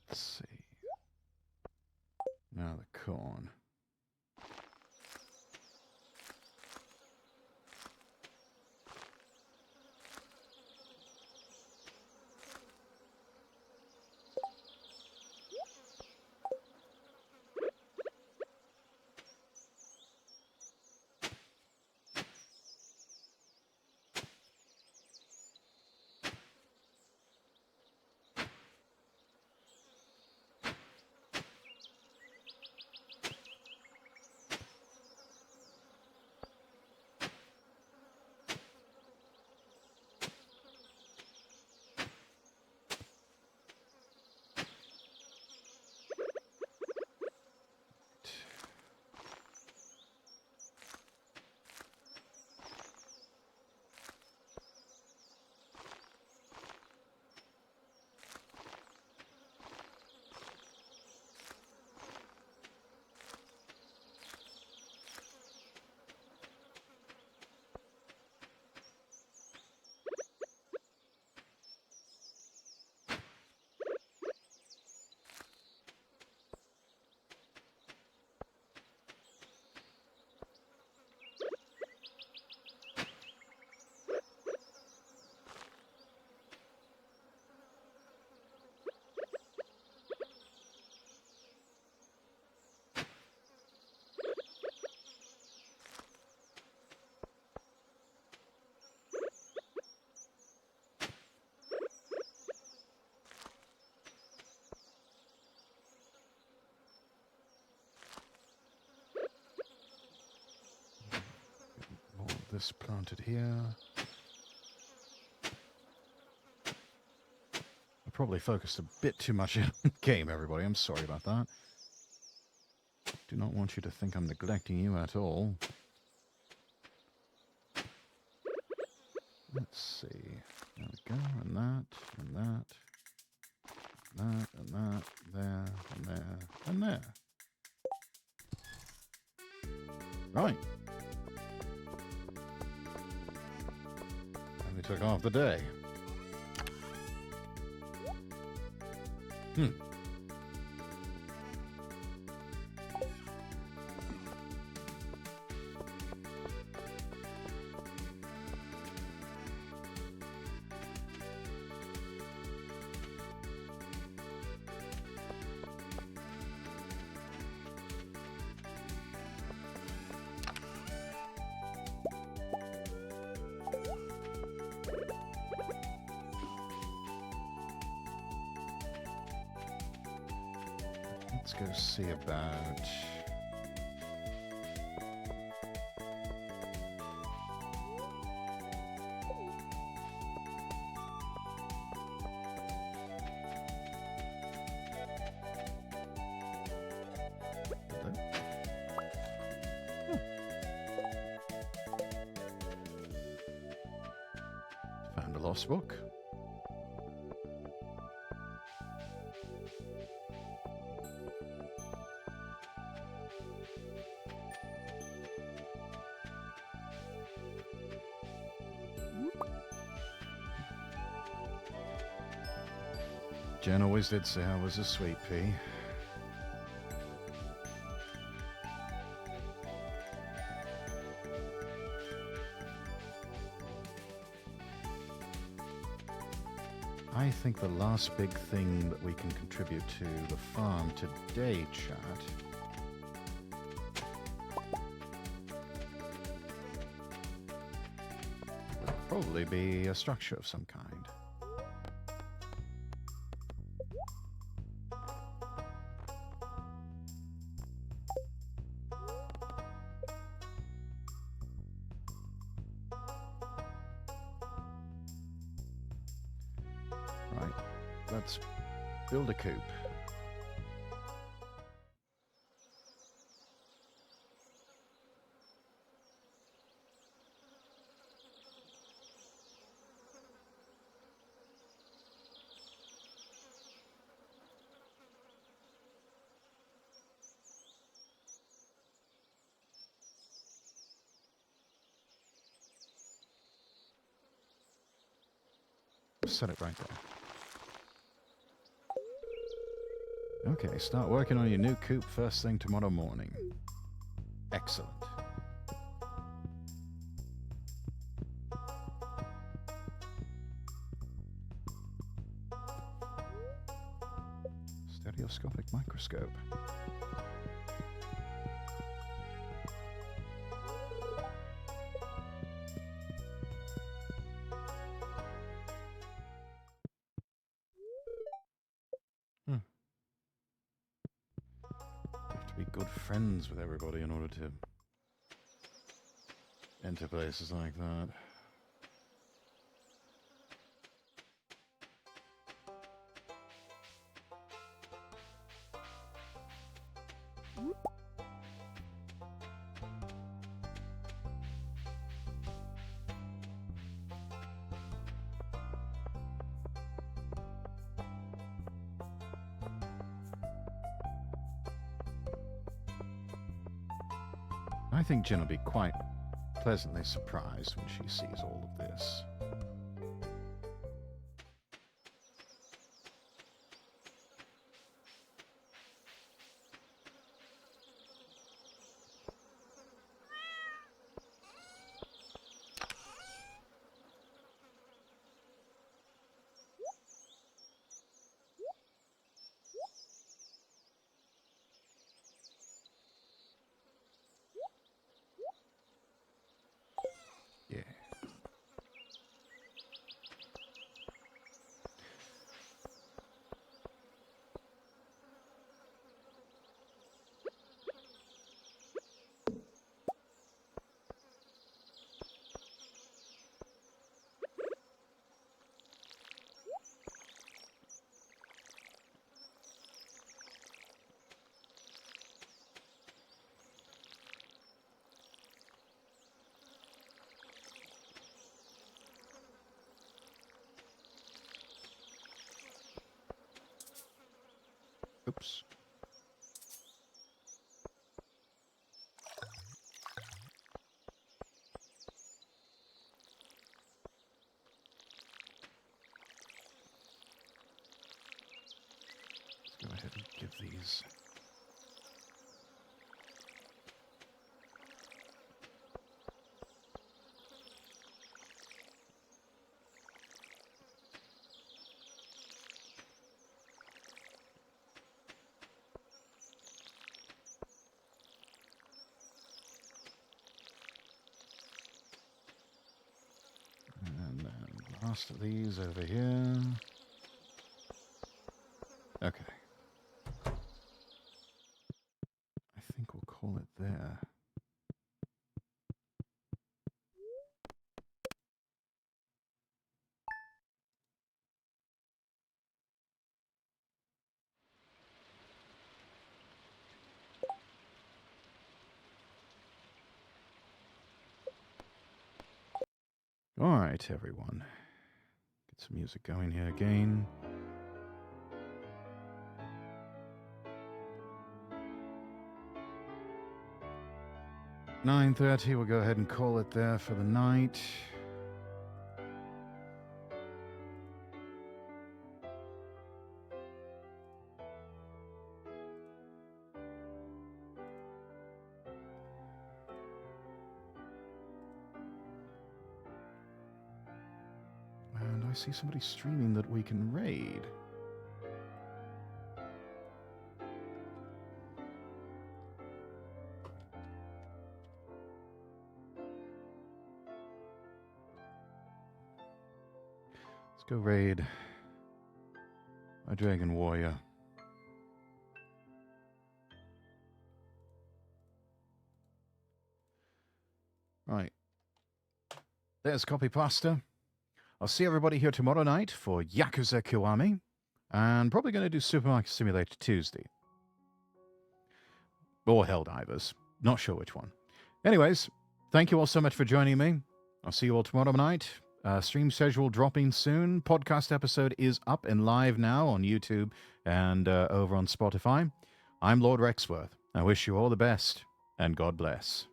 Let's see. Now the corn. More of this planted here. I probably focused a bit too much in the game, everybody. I'm sorry about that. Do not want you to think I'm neglecting you at all. Let's see. There we go. And that, and that, that, and that, there, and there, and there. Right. And we took half the day. go see about... Found a lost book. Jen always did say I was a sweet pea. I think the last big thing that we can contribute to the farm today, chat, would probably be a structure of some kind. Right, let's build a coop. Set it right there. Okay, start working on your new coop first thing tomorrow morning. Excellent. Stereoscopic microscope. Have to be good friends with everybody in order to enter places like that. I think Jen will be quite pleasantly surprised when she sees all of this. Yeah. Oops. Let's go ahead and give these. And then last of these over here. Okay. All right, everyone. Get some music going here again. $9:30. We'll go ahead and call it there for the night. And I see somebody streaming that we can raid. Let's go raid a dragon warrior. Right. There's copy pasta. I'll see everybody here tomorrow night for Yakuza Kiwami. And probably going to do Supermarket Simulator Tuesday. Or Helldivers. Not sure which one. Anyways, thank you all so much for joining me. I'll see you all tomorrow night. Stream schedule dropping soon. Podcast episode is up and live now on YouTube and over on Spotify. I'm Lord Rexworth. I wish you all the best, and God bless.